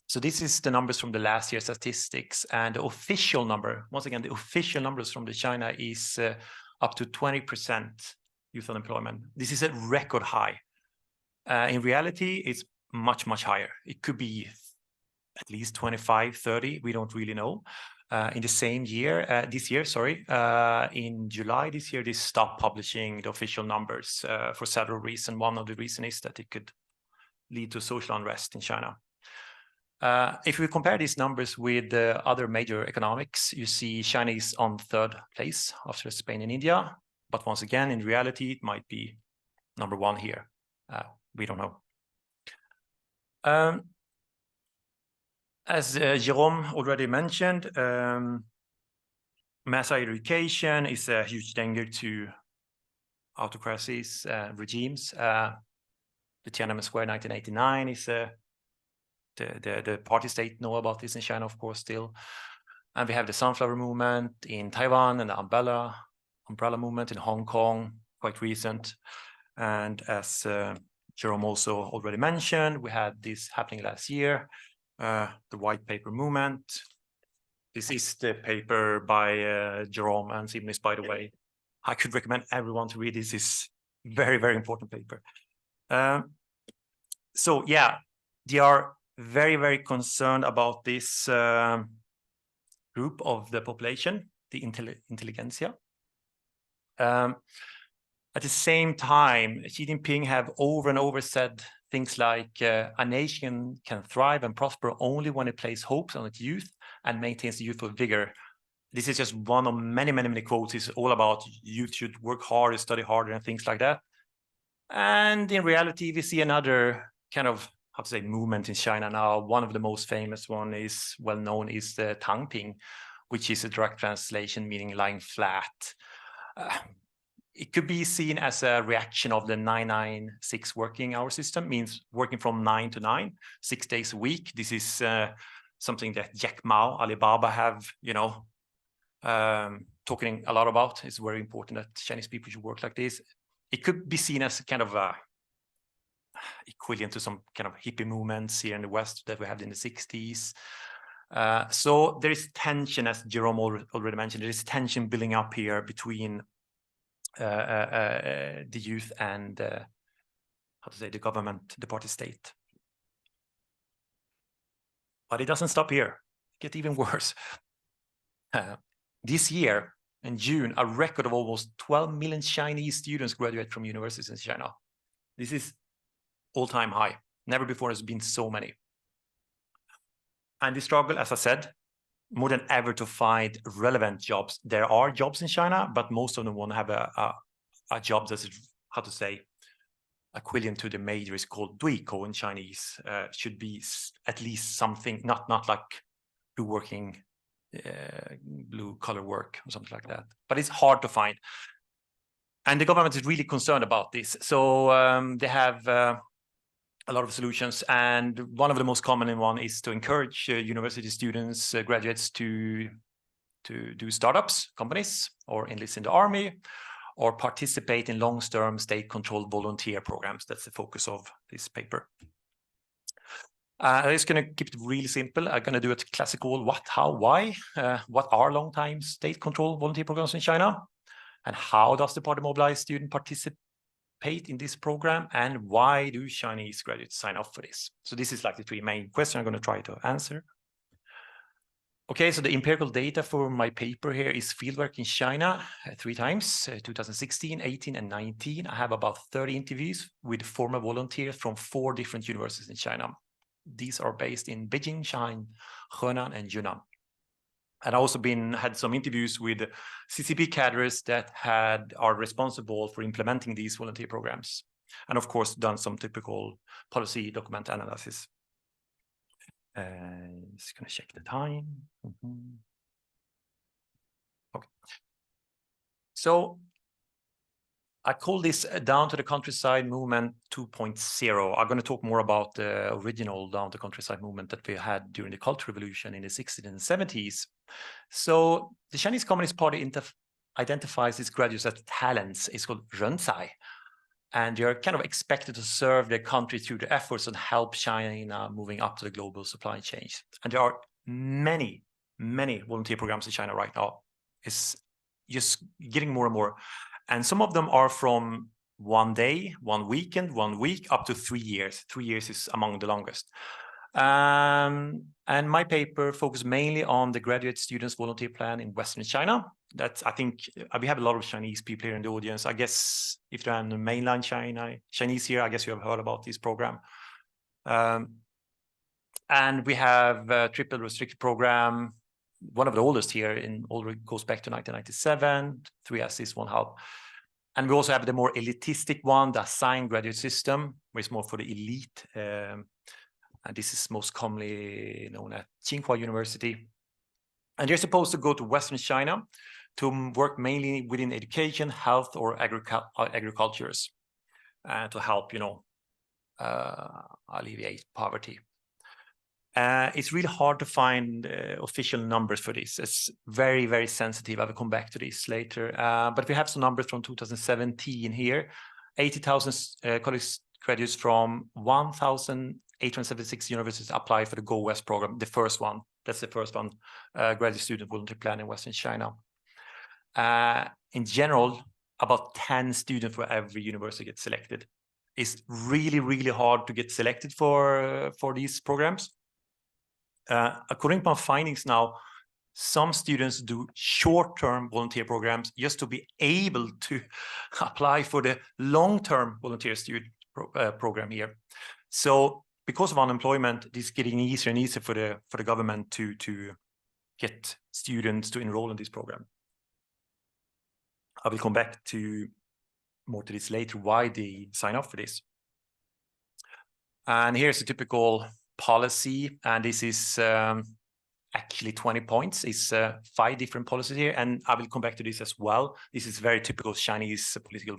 S5: So this is the numbers from the last year's statistics, and the official number, once again, the official numbers from the China is up to 20% youth unemployment. This is a record high. In reality, it's much, much higher. It could be at least 25, 30, we don't really know. In the same year, in July this year, they stopped publishing the official numbers for several reasons. One of the reasons is that it could lead to social unrest in China. If we compare these numbers with other major economics, you see China is on third place after Spain and India. But once again, in reality, it might be number one here. We don't know. As Jerome already mentioned, mass higher education is a huge danger to autocracies, regimes. The Tiananmen Square 1989 is the party state know about this in China, of course, still. And we have the Sunflower Movement in Taiwan and the Umbrella Movement in Hong Kong, quite recent. And as Jerome also already mentioned, we had this happening last year, the White Paper Movement. This is the paper by Jerome and Tsimonis, by the way. I could recommend everyone to read this. It's very, very important paper. So yeah, they are very, very concerned about this group of the population, the intelligentsia. At the same time, Xi Jinping have over and over said things like a nation can thrive and prosper only when it places hopes on its youth and maintains the youthful vigor this is just one of many quotes. It's all about youth should work harder, study harder, and things like that. And in reality, we see another kind of, how to say, movement in China now. One of the most famous one is well known is the Tangping, which is a direct translation meaning lying flat. It could be seen as a reaction of the 996 working hour system, means working from 9 to 9, 6 days a week. This is something that Jack Ma, Alibaba have, talking a lot about. It's very important that Chinese people should work like this. It could be seen as kind of equivalent to some kind of hippie movements here in the West that we had in the 60s. So there is tension, as Jerome already mentioned, there is tension building up here between the youth and how to say, the government, the party state. But it doesn't stop here. It gets even worse. This year, in June, a record of almost 12 million Chinese students graduate from universities in China. This is all-time high. Never before has been so many. And we struggle, as I said, more than ever to find relevant jobs. There are jobs in China, but most of them want to have a job that's, how to say, equivalent to the major is called duiko in Chinese. Should be at least something, not like working blue collar work or something like that. But it's hard to find. And the government is really concerned about this. So they have a lot of solutions. And one of the most common one is to encourage university students, graduates to do startups, companies, or enlist in the army, or participate in long-term state-controlled volunteer programs. That's the focus of this paper. I'm just going to keep it really simple. I'm going to do it classical what, how, why. What are long-time state-controlled volunteer programs in China? And how does the party mobilize student participate in this program? And why do Chinese graduates sign up for this? So this is like the three main questions I'm going to try to answer. Okay, so the empirical data for my paper here is fieldwork in China 3 times, 2016, 18, and 19. I have about 30 interviews with former volunteers from 4 different universities in China. These are based in Beijing, Shanghai, Henan, and Yunnan. And I also had some interviews with CCP cadres that are responsible for implementing these volunteer programs. And of course, done some typical policy document analysis. Just going to check the time. Okay. So I call this Down to the Countryside Movement 2.0. I'm going to talk more about the original Down to Countryside movement that we had during the Cultural Revolution in the 60s and 70s. So the Chinese Communist Party identifies its graduates as talents. It's called Renzai. And you're kind of expected to serve their country through the efforts and help China moving up to the global supply chains. And there are many volunteer programs in China right now. It's just getting more and more. And some of them are from 1 day, 1 weekend, 1 week, up to 3 years. 3 years is among the longest. And my paper focused mainly on the graduate students volunteer plan in Western China. I think we have a lot of Chinese people here in the audience. I guess if they're in the mainland Chinese here, I guess you have heard about this program. And we have a triple restricted program. One of the oldest here already goes back to 1997, 3 assist, 1 help. And we also have the more elitistic one, the assigned graduate system, where it's more for the elite. And this is most commonly known at Tsinghua University. And you're supposed to go to Western China to work mainly within education, health, or agricultures to help, alleviate poverty. It's really hard to find official numbers for this. It's very, very sensitive. I will come back to this later. But we have some numbers from 2017 here. 80,000 college graduates from 1,876 universities apply for the Go West program, the first one. That's the first one, graduate student volunteer plan in Western China. In general, about 10 students for every university gets selected. It's really, really hard to get selected for these programs. According to my findings now, some students do short-term volunteer programs just to be able to apply for the long-term volunteer student program here. So because of unemployment, it's getting easier and easier for the government to get students to enroll in this program. I will come back to more to this later, why they sign up for this. And here's a typical policy, and this is actually 20 points. It's 5 different policies here, and I will come back to this as well. This is very typical Chinese political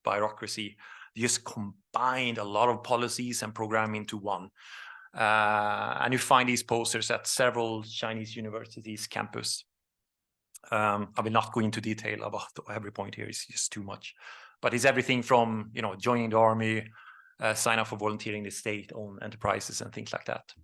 S5: bureaucracy. They just combined a lot of policies and program into one. And you find these posters at several Chinese universities campus. I will not go into detail about every point here, it's just too much. But it's everything from, you know, joining the army, sign up for volunteering in the state-owned enterprises and things like that.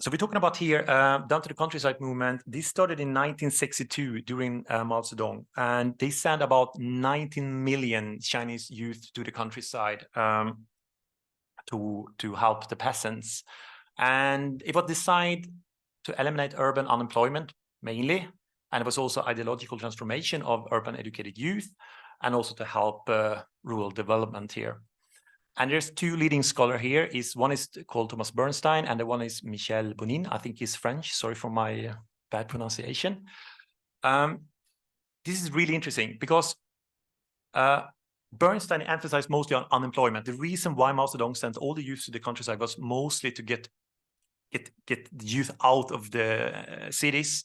S5: So we're talking about here, Down to the Countryside movement. This started in 1962 during Mao Zedong, and they sent about 19 million Chinese youth to the countryside to help the peasants. And it was designed to eliminate urban unemployment mainly, and it was also ideological transformation of urban educated youth, and also to help rural development here. And there's 2 leading scholars here. One is called Thomas Bernstein, and the one is Michel Bonin. I think he's French. Sorry for my bad pronunciation. This is really interesting because Bernstein emphasized mostly on unemployment. The reason why Mao Zedong sent all the youth to the countryside was mostly to get the youth out of the cities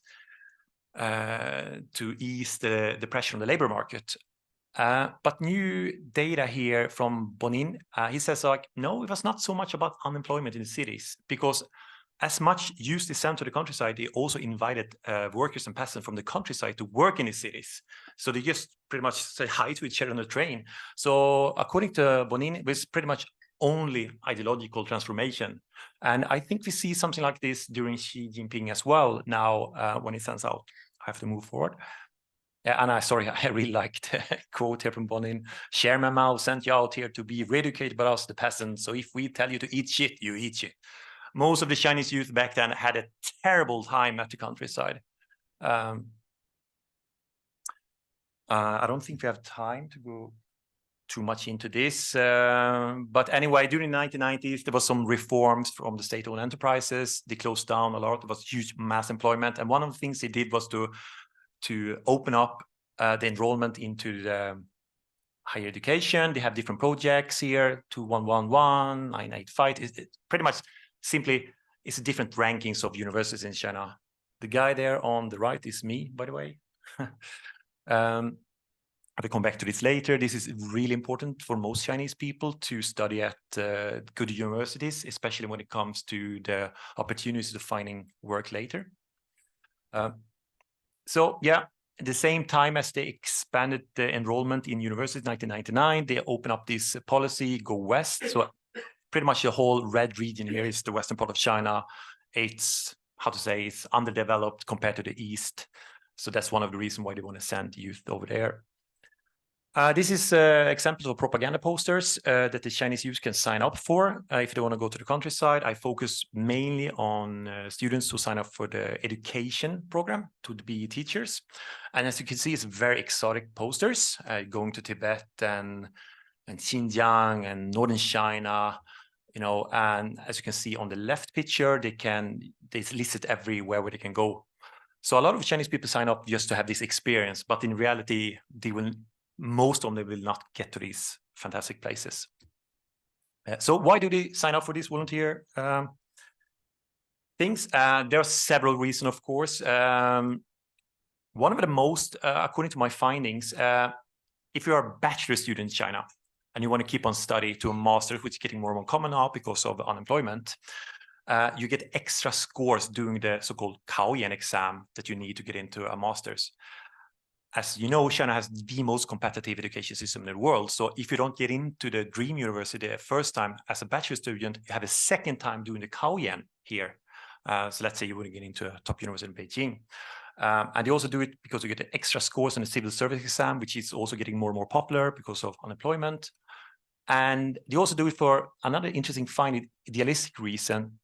S5: to ease the pressure on the labor market. But new data here from Bonin, he says, like, no, it was not so much about unemployment in the cities, because as much youth is sent to the countryside, they also invited workers and peasants from the countryside to work in the cities. So they just pretty much say hi to each other on the train. So according to Bonin, it was pretty much only ideological transformation. And I think we see something like this during Xi Jinping as well now when he sends out. I have to move forward. And I really liked the quote here from Bonin. Chairman Mao sent you out here to be re-educated by us, the peasants. So if we tell you to eat shit, you eat shit. Most of the Chinese youth back then had a terrible time at the countryside. I don't think we have time to go too much into this. But anyway, during the 1990s, there was some reforms from the state-owned enterprises. They closed down a lot. There was huge mass employment. And one of the things they did was to open up the enrollment into the higher education. They have different projects here, 2111, 985. It pretty much simply it's different rankings of universities in China. The guy there on the right is me, by the way. I will come back to this later. This is really important for most Chinese people to study at good universities, especially when it comes to the opportunities of finding work later. So yeah, at the same time as they expanded the enrollment in universities in 1999, they opened up this policy, go west. So pretty much the whole red region here is the western part of China. It's, how to say, it's underdeveloped compared to the east. So that's one of the reasons why they want to send youth over there. This is examples of propaganda posters that the Chinese youth can sign up for if they want to go to the countryside. I focus mainly on students who sign up for the education program to be teachers. And as you can see, it's very exotic posters going to Tibet and Xinjiang and northern China, you know. And as you can see on the left picture, they listed everywhere where they can go. So a lot of Chinese people sign up just to have this experience, but in reality, most of them will not get to these fantastic places. So why do they sign up for these volunteer things? There are several reasons, of course. One of the most, according to my findings, if you're a bachelor student in China and you want to keep on studying to a master's, which is getting more and more common now because of unemployment, you get extra scores doing the so-called Kaoyan exam that you need to get into a master's. As you know, China has the most competitive education system in the world. So if you don't get into the dream university the first time as a bachelor student, you have a second time doing the Kaoyan here. So let's say you want to get into a top university in Beijing. And they also do it because you get the extra scores on the civil service exam, which is also getting more and more popular because of unemployment. And they also do it for another interesting finding, idealistic reason.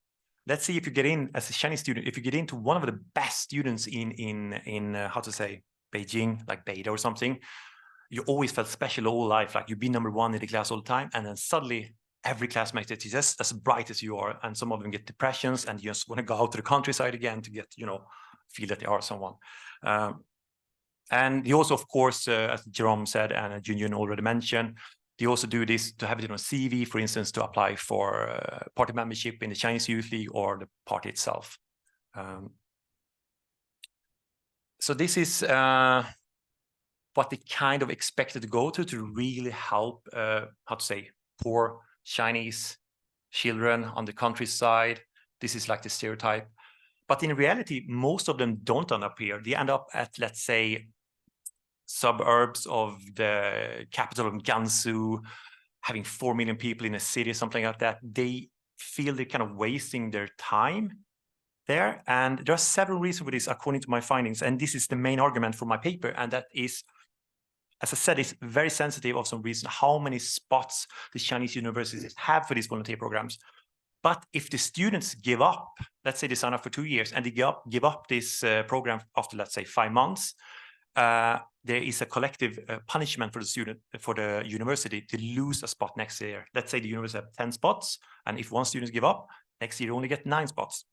S5: Let's see if you get in as a Chinese student, if you get into one of the best students in how to say, Beijing, like Beida or something, you always felt special all life, like you've been #1 in the class all the time, and then suddenly every classmate that is just as bright as you are, and some of them get depressions and just want to go out to the countryside again to get, you know, feel that they are someone. And they also, of course, as Jerome said and Yunyun already mentioned, they also do this to have it on a CV, for instance, to apply for party membership in the Chinese Youth League or the party itself. So this is what they kind of expected to go to really help, how to say, poor Chinese children on the countryside. This is like the stereotype. But in reality, most of them don't end up here. They end up at, let's say, suburbs of the capital of Gansu, having 4 million people in a city, something like that. They feel they're kind of wasting their time there. And there are several reasons for this, according to my findings. And this is the main argument for my paper. And that is, as I said, it's very sensitive of some reason how many spots the Chinese universities have for these volunteer programs. But if the students give up, let's say they sign up for 2 years and they give up this program after, let's say, 5 months, there is a collective punishment for the student, for the university to lose a spot next year. Let's say the university have 10 spots, and if one student give up, next year you only get 9 spots.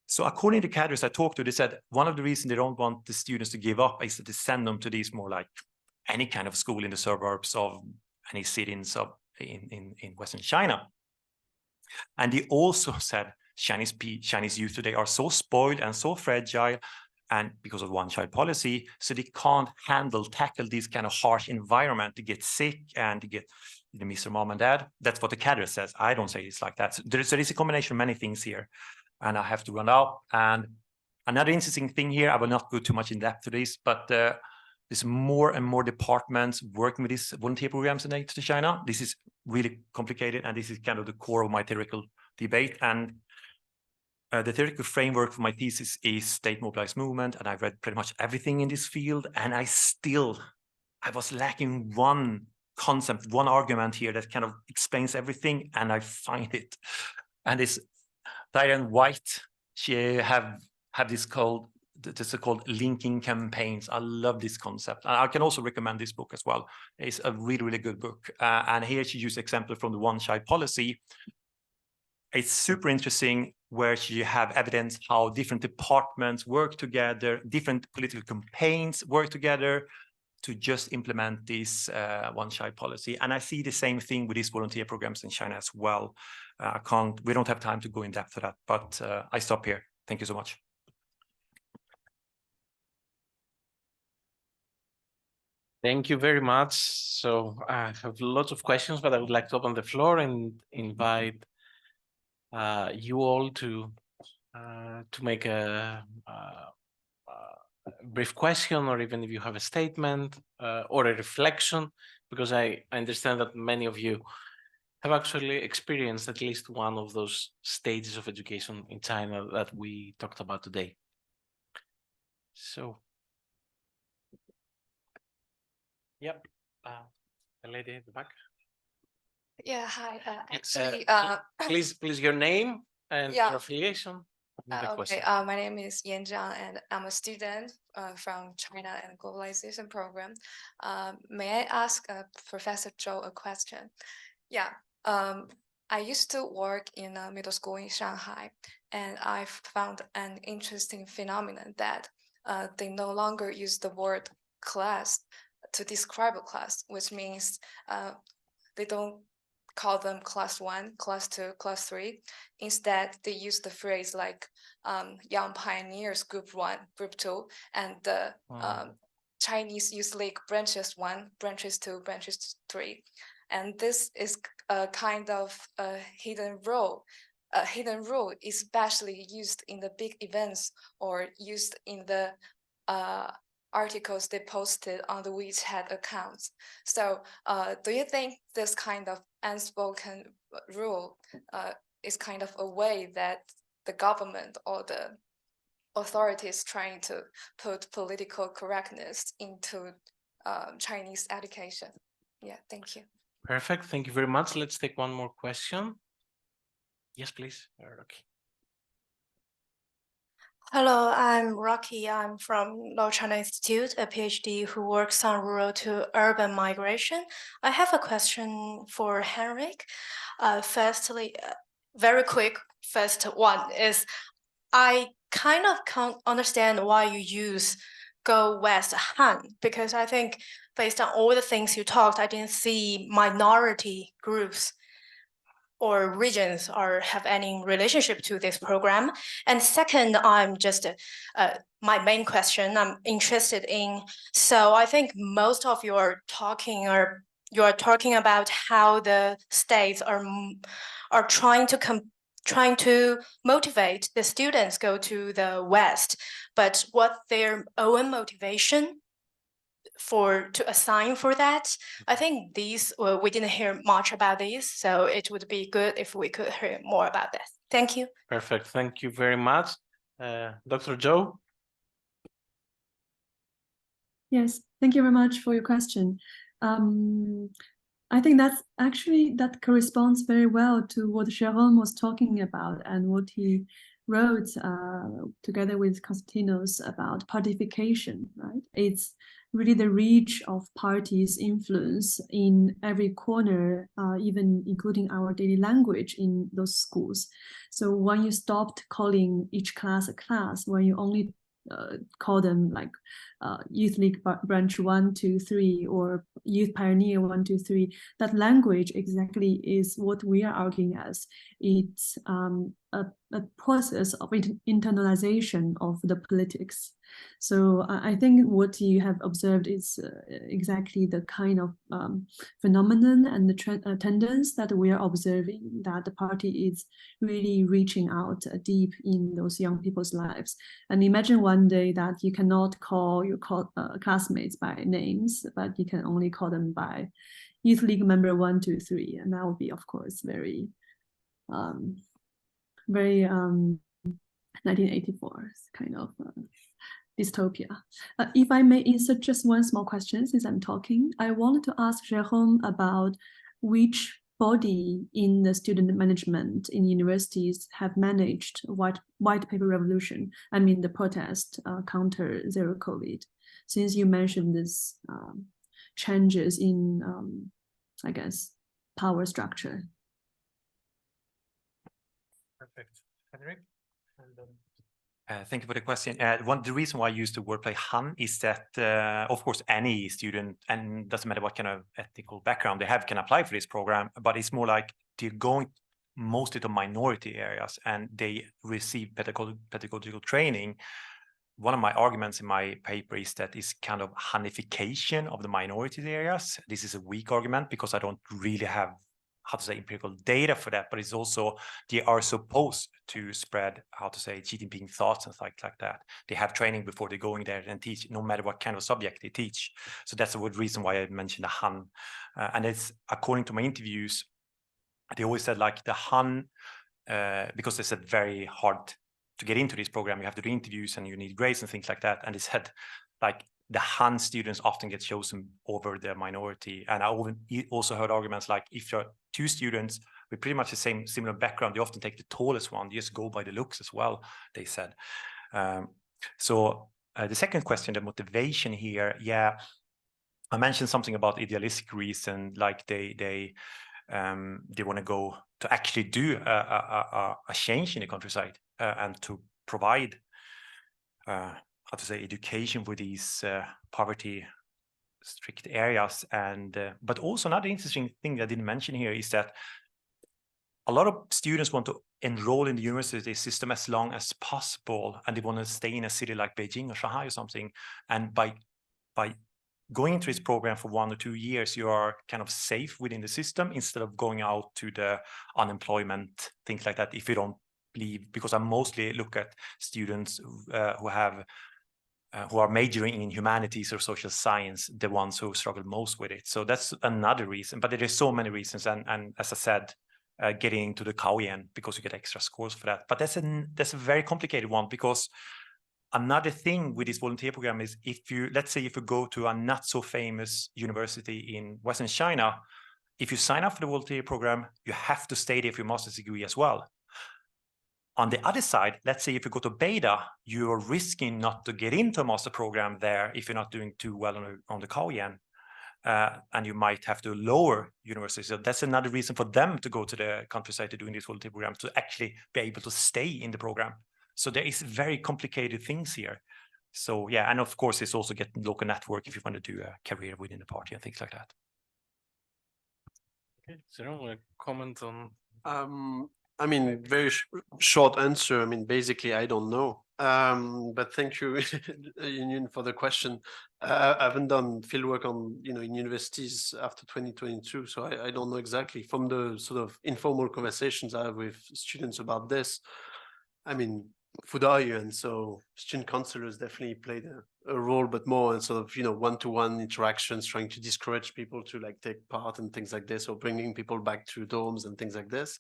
S5: So according to cadres I talked to, they said one of the reasons they don't want the students to give up is that they send them to these more like any kind of school in the suburbs of any cities of in Western China. And they also said Chinese youth today are so spoiled and so fragile, and because of one-child policy, so they can't tackle this kind of harsh environment. They get sick and they get, you know, miss their mom and dad. That's what the cadre says. I don't say it's like that. So there's a combination of many things here, and I have to run out. And another interesting thing here, I will not go too much in depth to this, but there's more and more departments working with these volunteer programs in to China. This is really complicated, and this is kind of the core of my theoretical debate. And the theoretical framework for my thesis is state mobilized movement, and I've read pretty much everything in this field, and I was lacking one concept, one argument here that kind of explains everything, and I find it. And it's Diane White, she have this called linking campaigns. I love this concept. I can also recommend this book as well. It's a really, really good book. And here she used example from the one-child policy. It's super interesting where you have evidence how different departments work together, different political campaigns work together to just implement this one-child policy. And I see the same thing with these volunteer programs in China as well. We don't have time to go in depth to that, but I stop here. Thank you so much.
S1: Thank you very much. So I have lots of questions, but I would like to open the floor and invite you all to make a brief question, or even if you have a statement or a reflection, because I understand that many of you have actually experienced at least one of those stages of education in China that we talked about today. So, yep, the lady at the back.
S6: Yeah, hi. Actually,
S1: please your name and
S6: yeah.
S1: your affiliation.
S6: Okay, my name is Yan Zhang, and I'm a student from China and Globalization Program. May I ask Professor Zhou a question? Yeah, I used to work in a middle school in Shanghai, and I found an interesting phenomenon that they no longer use the word class to describe a class, which means they don't call them class 1, class 2, class 3. Instead, they use the phrase like young pioneers group 1, group 2, and the Chinese Youth League branches 1, branches 2, branches 3. And this is a kind of a hidden rule. A hidden rule, especially used in the big events or used in the articles they posted on the WeChat accounts. So do you think this kind of unspoken rule is kind of a way that the government or the authorities trying to put political correctness into Chinese education? Yeah, thank you.
S1: Perfect. Thank you very much. Let's take one more question. Yes, please. Okay.
S7: Hello, I'm Rocky. I'm from Low China Institute, a PhD who works on rural to urban migration. I have a question for Henrik. Firstly, very quick, first one is, I kind of can't understand why you use Go West Han, because I think based on all the things you talked, I didn't see minority groups or regions or have any relationship to this program. And second, I'm just my main question I'm interested in. So I think most of you're talking about how the states are trying to motivate the students go to the West, but what their own motivation to assign for that. I think we didn't hear much about these, so it would be good if we could hear more about that. Thank you.
S1: Perfect. Thank you very much. Dr. Zhou?
S3: Yes, thank you very much for your question. I think that corresponds very well to what Jérôme was talking about and what he wrote together with Kostantinos about partification, right? It's really the reach of parties' influence in every corner, even including our daily language in those schools. So when you stopped calling each class a class, when you only call them like Youth League Branch 1, 2, 3 or Youth Pioneer 1, 2, 3, that language exactly is what we are arguing as. It's a process of internalization of the politics. So I think what you have observed is exactly the kind of phenomenon and the tendency that we are observing, that the party is really reaching out deep in those young people's lives. And imagine one day that you cannot call your classmates by names, but you can only call them by Youth League member 1, 2, 3. And that would be, of course, very 1984 kind of dystopia. If I may insert just one small question since I'm talking, I wanted to ask Jérôme about which body in the student management in universities have managed white paper revolution, I mean the protest counter zero COVID, since you mentioned this changes in, I guess, power structure.
S5: Perfect. Henrik? Thank you for the question. The reason why I use the wordplay Han is that, of course, any student, and doesn't matter what kind of ethical background they have, can apply for this program, but it's more like they're going mostly to minority areas and they receive pedagogical training. One of my arguments in my paper is that it's kind of Hanification of the minority areas. This is a weak argument because I don't really have, how to say, empirical data for that, but it's also they are supposed to spread, how to say, Jinping thoughts and things like that. They have training before they go in there and teach, no matter what kind of subject they teach. So that's the reason why I mentioned the Han. And it's according to my interviews, they always said like the Han, because they said very hard to get into this program, you have to do interviews and you need grades and things like that. And they said like the Han students often get chosen over the minority. And I also heard arguments like if there are two students with pretty much the same similar background, you often take the tallest one. You just go by the looks as well, they said. So the second question, the motivation here, yeah, I mentioned something about idealistic reason, like they want to go to actually do a change in the countryside and to provide how to say, education for these poverty strict areas. And but also another interesting thing that I didn't mention here is that a lot of students want to enroll in the university system as long as possible, and they want to stay in a city like Beijing or Shanghai or something. And by going into this program for 1 or 2 years, you are kind of safe within the system instead of going out to the unemployment, things like that, if you don't leave. Because I mostly look at students who are majoring in humanities or social science, the ones who struggle most with it. So that's another reason, but there are so many reasons. And as I said, getting into the Kaoyan, because you get extra scores for that. But that's a very complicated one, because another thing with this volunteer program is let's say if you go to a not so famous university in Western China, if you sign up for the volunteer program, you have to stay there for your master's degree as well. On the other side, let's say if you go to beta, you're risking not to get into a master program there if you're not doing too well on the Korean. And you might have to lower university. So that's another reason for them to go to the countryside to doing this quality program, to actually be able to stay in the program. So there is very complicated things here. So yeah, and of course, it's also getting local network if you want to do a career within the party and things like that.
S1: Okay, so I don't want to comment on.
S4: I mean, very short answer. I mean, basically, I don't know. But thank you, Yunyun, for the question. I haven't done fieldwork on, in universities after 2022, so I don't know exactly. From the sort of informal conversations I have with students about this, I mean, Fudayu, and so student counselors definitely played a role, but more in sort of, one-to-one interactions, trying to discourage people to like take part and things like this, or bringing people back to dorms and things like this.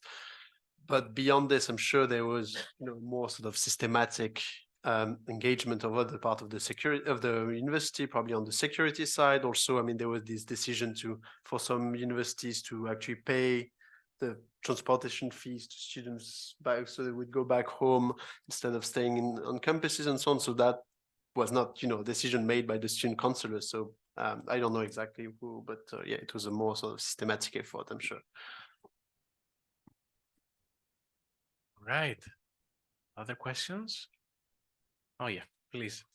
S4: But beyond this, I'm sure there was, more sort of systematic engagement of other part of the security of the university, probably on the security side. Also, I mean, there was this decision for some universities to actually pay the transportation fees to students back, so they would go back home instead of staying on campuses and so on. So that was not, a decision made by the student counselors. So I don't know exactly who, but yeah, it was a more sort of systematic effort, I'm sure.
S1: Right. Other questions? Oh yeah, please.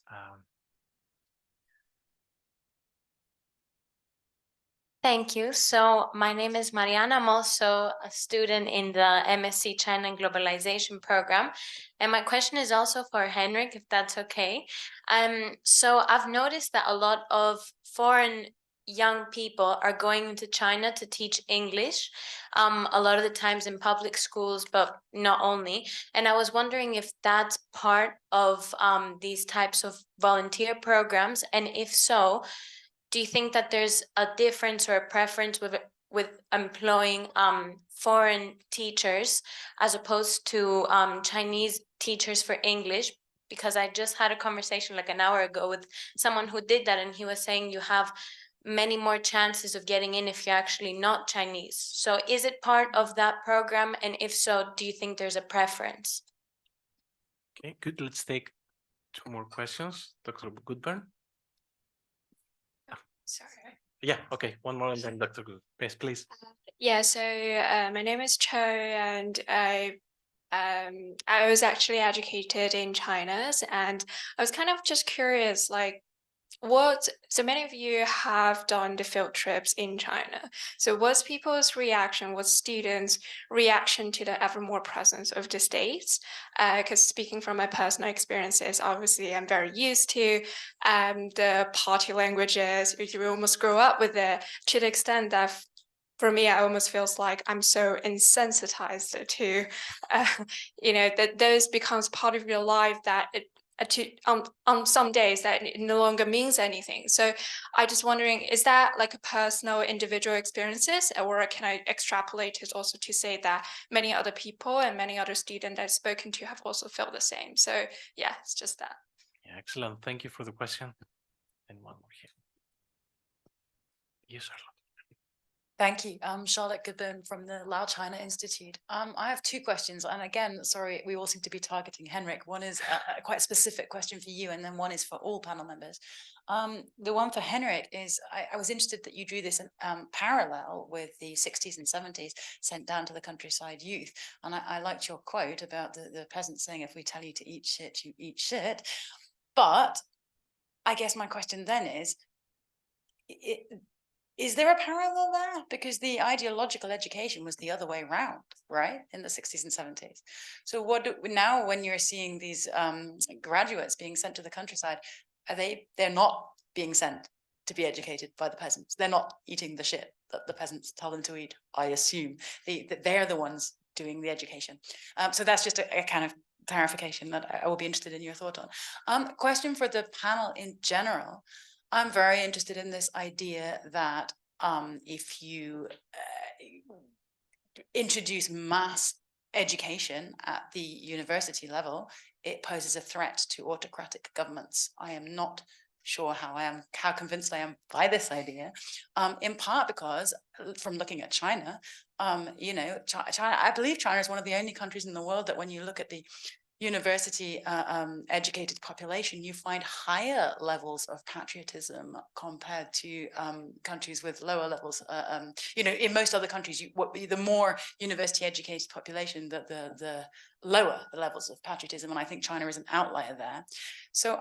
S8: Thank you. So my name is Mariana. I'm also a student in the MSc China and Globalization program. And my question is also for Henrik, if that's okay. So I've noticed that a lot of foreign young people are going into China to teach English, a lot of the times in public schools, but not only. And I was wondering if that's part of these types of volunteer programs, and if so, do you think that there's a difference or a preference with employing foreign teachers as opposed to Chinese teachers for English? Because I just had a conversation like an hour ago with someone who did that, and he was saying you have many more chances of getting in if you're actually not Chinese. So is it part of that program? And if so, do you think there's a preference?
S1: Okay, good. Let's take 2 more questions. Dr. Goodburn.
S9: Sorry.
S1: Yeah, okay. One more and then Dr. Good. Yes, please.
S9: Yeah, so my name is Cho, and I was actually educated in China, and I was kind of just curious, like, so many of you have done the field trips in China. So what's people's reaction, what's students' reaction to the ever more presence of the states? Because speaking from my personal experiences, obviously I'm very used to the party languages. You almost grow up with it, to the extent that for me, it almost feels like I'm so insensitized to, that those becomes part of your life that on some days that it no longer means anything. So I just wondering, is that like a personal individual experiences, or can I extrapolate it also to say that many other people and many other students I've spoken to have also felt the same? So yeah, it's just that.
S1: Yeah, excellent. Thank you for the question. And one more here. Yes, Charlotte.
S10: Thank you. Charlotte Goodburn from the Lao China Institute. I have 2 questions. And again, sorry, we all seem to be targeting Henrik. One is a quite specific question for you, and then one is for all panel members. The one for Henrik is, I was interested that you drew this parallel with the 60s and 70s sent down to the countryside youth. And I liked your quote about the peasants saying, if we tell you to eat shit, you eat shit. But I guess my question then is there a parallel there? Because the ideological education was the other way around, right? In the 60s and 70s. So now when you're seeing these graduates being sent to the countryside, they're not being sent to be educated by the peasants. They're not eating the shit that the peasants tell them to eat, I assume. They're the ones doing the education. So that's just a kind of clarification that I will be interested in your thought on. Question for the panel in general. I'm very interested in this idea that if you introduce mass education at the university level, it poses a threat to autocratic governments. I am not sure how convinced I am by this idea, in part because from looking at China, you know, China, I believe China is one of the only countries in the world that when you look at the university educated population, you find higher levels of patriotism compared to countries with lower levels. You know, in most other countries, the more university educated population, the lower the levels of patriotism. And I think China is an outlier there. So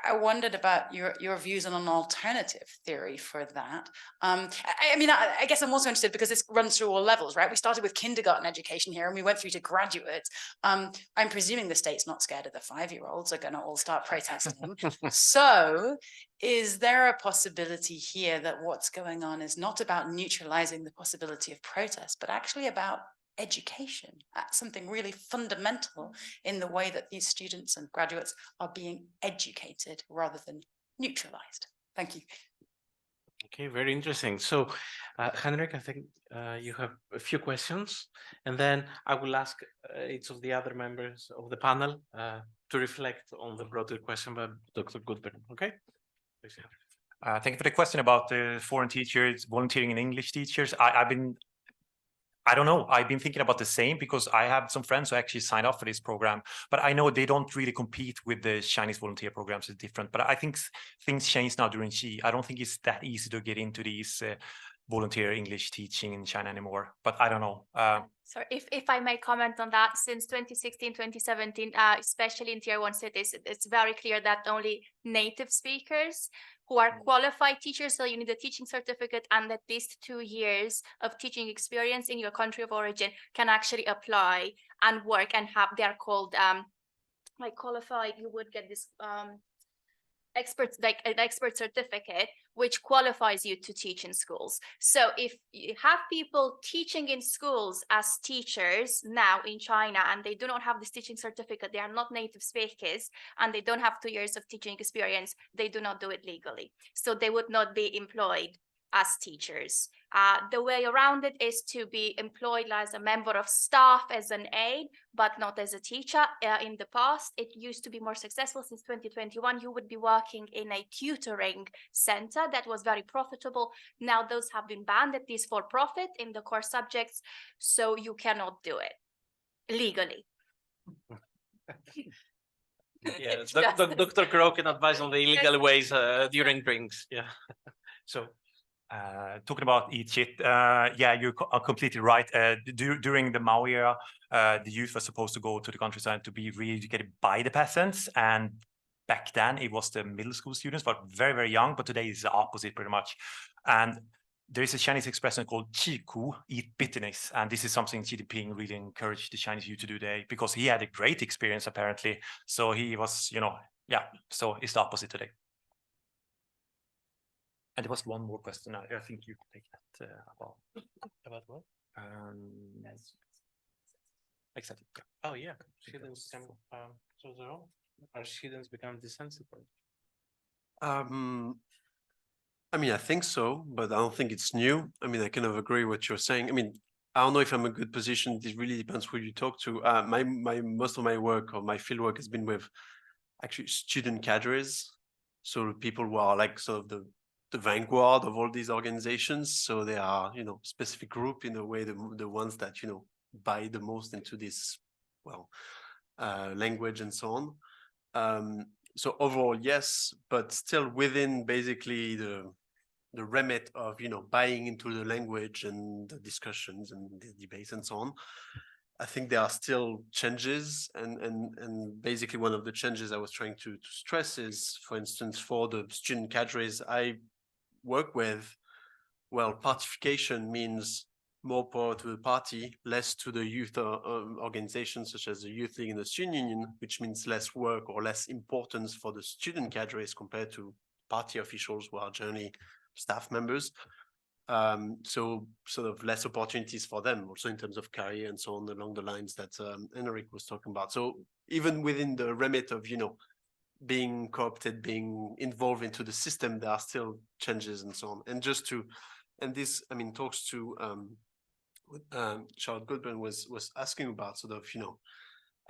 S10: I wondered about your views on an alternative theory for that. I mean, I guess I'm also interested because this runs through all levels, right? We started with kindergarten education here and we went through to graduate. I'm presuming the state's not scared of the 5-year-olds are going to all start protesting. So is there a possibility here that what's going on is not about neutralizing the possibility of protest, but actually about education, something really fundamental in the way that these students and graduates are being educated rather than neutralized? Thank you.
S1: Okay, very interesting. So, Henrik, I think you have a few questions, and then I will ask each of the other members of the panel to reflect on the broader question by Dr. Goodburn. Okay?
S5: Thank you for the question about the foreign teachers volunteering in English teachers. I don't know. I've been thinking about the same because I have some friends who actually signed up for this program, but I know they don't really compete with the Chinese volunteer programs. It's different, but I think things change now during Xi. I don't think it's that easy to get into these volunteer English teaching in China anymore, but I don't know.
S2: So if I may comment on that, since 2016, 2017, especially in tier 1 cities, it's very clear that only native speakers who are qualified teachers, so you need a teaching certificate and at least 2 years of teaching experience in your country of origin can actually apply and work and have, they're called like qualified, you would get this experts, like an expert certificate, which qualifies you to teach in schools. So if you have people teaching in schools as teachers now in China and they do not have this teaching certificate, they are not native speakers and they don't have 2 years of teaching experience, they do not do it legally. So they would not be employed as teachers. The way around it is to be employed as a member of staff, as an aide, but not as a teacher. In the past, it used to be more successful. Since 2021, you would be working in a tutoring center that was very profitable. Now those have been banned, at least for profit in the core subjects, so you cannot do it legally.
S1: Yeah, Dr. Crow can advise on the illegal ways during drinks. Yeah. So
S5: talking about eat shit, yeah, you are completely right. During the Mao era, the youth were supposed to go to the countryside to be re-educated by the peasants, and back then it was the middle school students, but very, very young. But today it's the opposite, pretty much. And there is a Chinese expression called "qi ku," eat bitterness, and this is something Xi Jinping really encouraged the Chinese youth to do today because he had a great experience apparently. So he was, you know, yeah. So it's the opposite today. And there was one more question. I think you can take that about what? Exactly.
S1: Oh yeah, students can so our students become desensitive.
S4: I mean, I think so, but I don't think it's new. I mean, I kind of agree with what you're saying. I mean, I don't know if I'm in a good position. It really depends who you talk to. Most of my work or my field work has been with actually student cadres. So people who are like sort of the vanguard of all these organizations. So they are, you know, specific group in a way, the ones that, you know, buy the most into this, well, language and so on. So overall, yes, but still within basically the remit of, you know, buying into the language and the discussions and the debates and so on. I think there are still changes, and basically one of the changes I was trying to stress is, for instance, for the student cadres I work with, well, partification means more power to the party, less to the youth organizations such as the Youth League and the Student Union, which means less work or less importance for the student cadres compared to party officials who are generally staff members. So sort of less opportunities for them also in terms of career and so on along the lines that Henrik was talking about. So even within the remit of, you know, being co-opted, being involved into the system, there are still changes and so on. And just to, and this, I mean, talks to what Charlotte Goodburn was asking about, sort of, you know,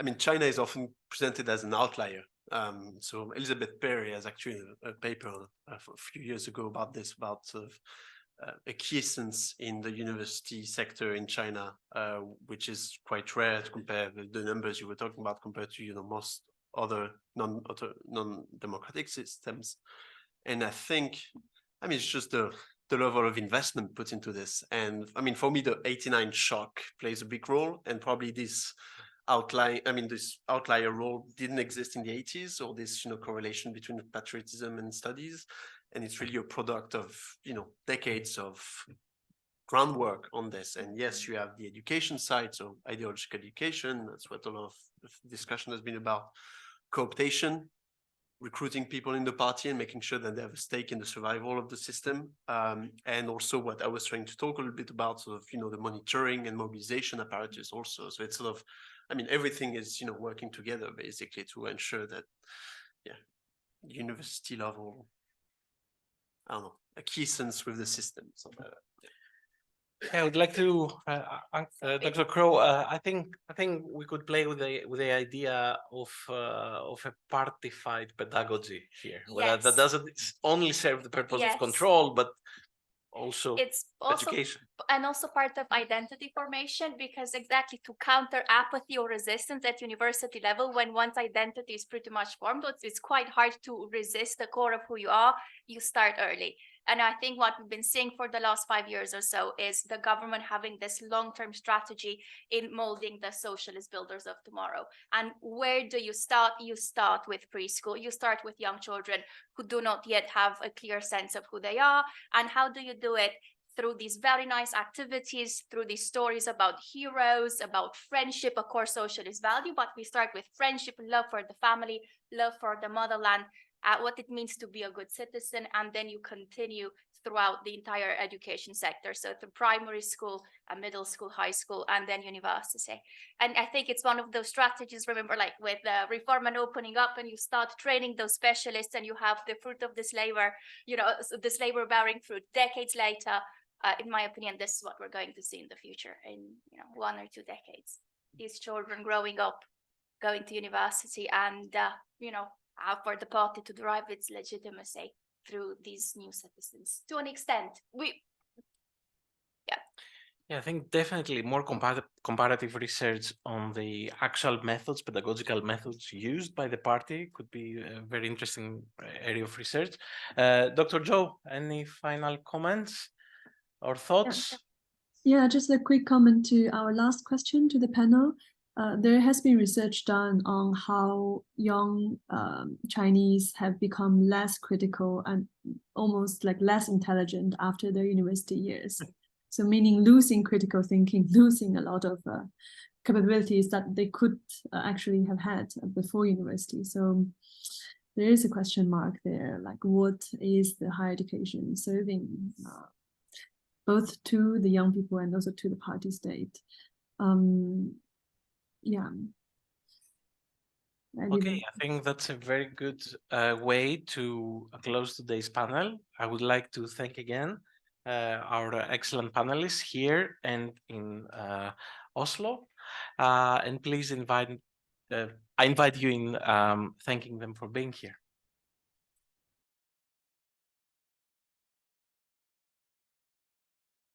S4: I mean, China is often presented as an outlier So Elizabeth Perry has actually a paper a few years ago about this, about sort of acquiescence in the university sector in China, which is quite rare to compare the numbers you were talking about compared to most other non-democratic systems. And I think, it's just the level of investment put into this. And for me, the 89 shock plays a big role, and probably this this outlier role didn't exist in the 80s, or this correlation between patriotism and studies. And it's really a product of decades of groundwork on this. And yes, you have the education side, so ideological education, that's what a lot of discussion has been about. Cooptation, recruiting people in the party and making sure that they have a stake in the survival of the system. And also what I was trying to talk a little bit about, sort of, the monitoring and mobilization apparatus also. So it's sort of, everything is, working together basically to ensure that, university level, acquiescence with the system, something like that.
S1: I would like to, Dr. Crow. I think we could play with the idea of a partified pedagogy here, where that doesn't only serve the purpose of control, but also education.
S2: And also part of identity formation, because exactly to counter apathy or resistance at university level, when one's identity is pretty much formed, it's quite hard to resist the core of who you are. You start early. And I think what we've been seeing for the last 5 years or so is the government having this long-term strategy in molding the socialist builders of tomorrow. And where do you start? You start with preschool. You start with young children who do not yet have a clear sense of who they are. And how do you do it? Through these very nice activities, through these stories about heroes, about friendship, of course, socialist value, but we start with friendship, love for the family, love for the motherland, what it means to be a good citizen, and then you continue throughout the entire education sector. So through primary school, middle school, high school, and then university. And I think it's one of those strategies, remember, like with reform and opening up, and you start training those specialists and you have the fruit of this labor, this labor bearing fruit decades later. In my opinion, this is what we're going to see in the future in 1 or 2 decades. These children growing up, going to university, and for the party to derive its legitimacy through these new citizens to an extent.
S1: I think definitely more comparative research on the actual methods, pedagogical methods used by the party could be a very interesting area of research. Dr. Zhou, any final comments or thoughts?
S3: Yeah, just a quick comment to our last question to the panel. There has been research done on how young Chinese have become less critical and almost like less intelligent after their university years. So meaning losing critical thinking, losing a lot of capabilities that they could actually have had before university. So there is a question mark there, like what is the higher education serving both to the young people and also to the party state.
S1: Okay, I think that's a very good way to close today's panel. I would like to thank again our excellent panelists here and in Oslo. And please I invite you in thanking them for being here.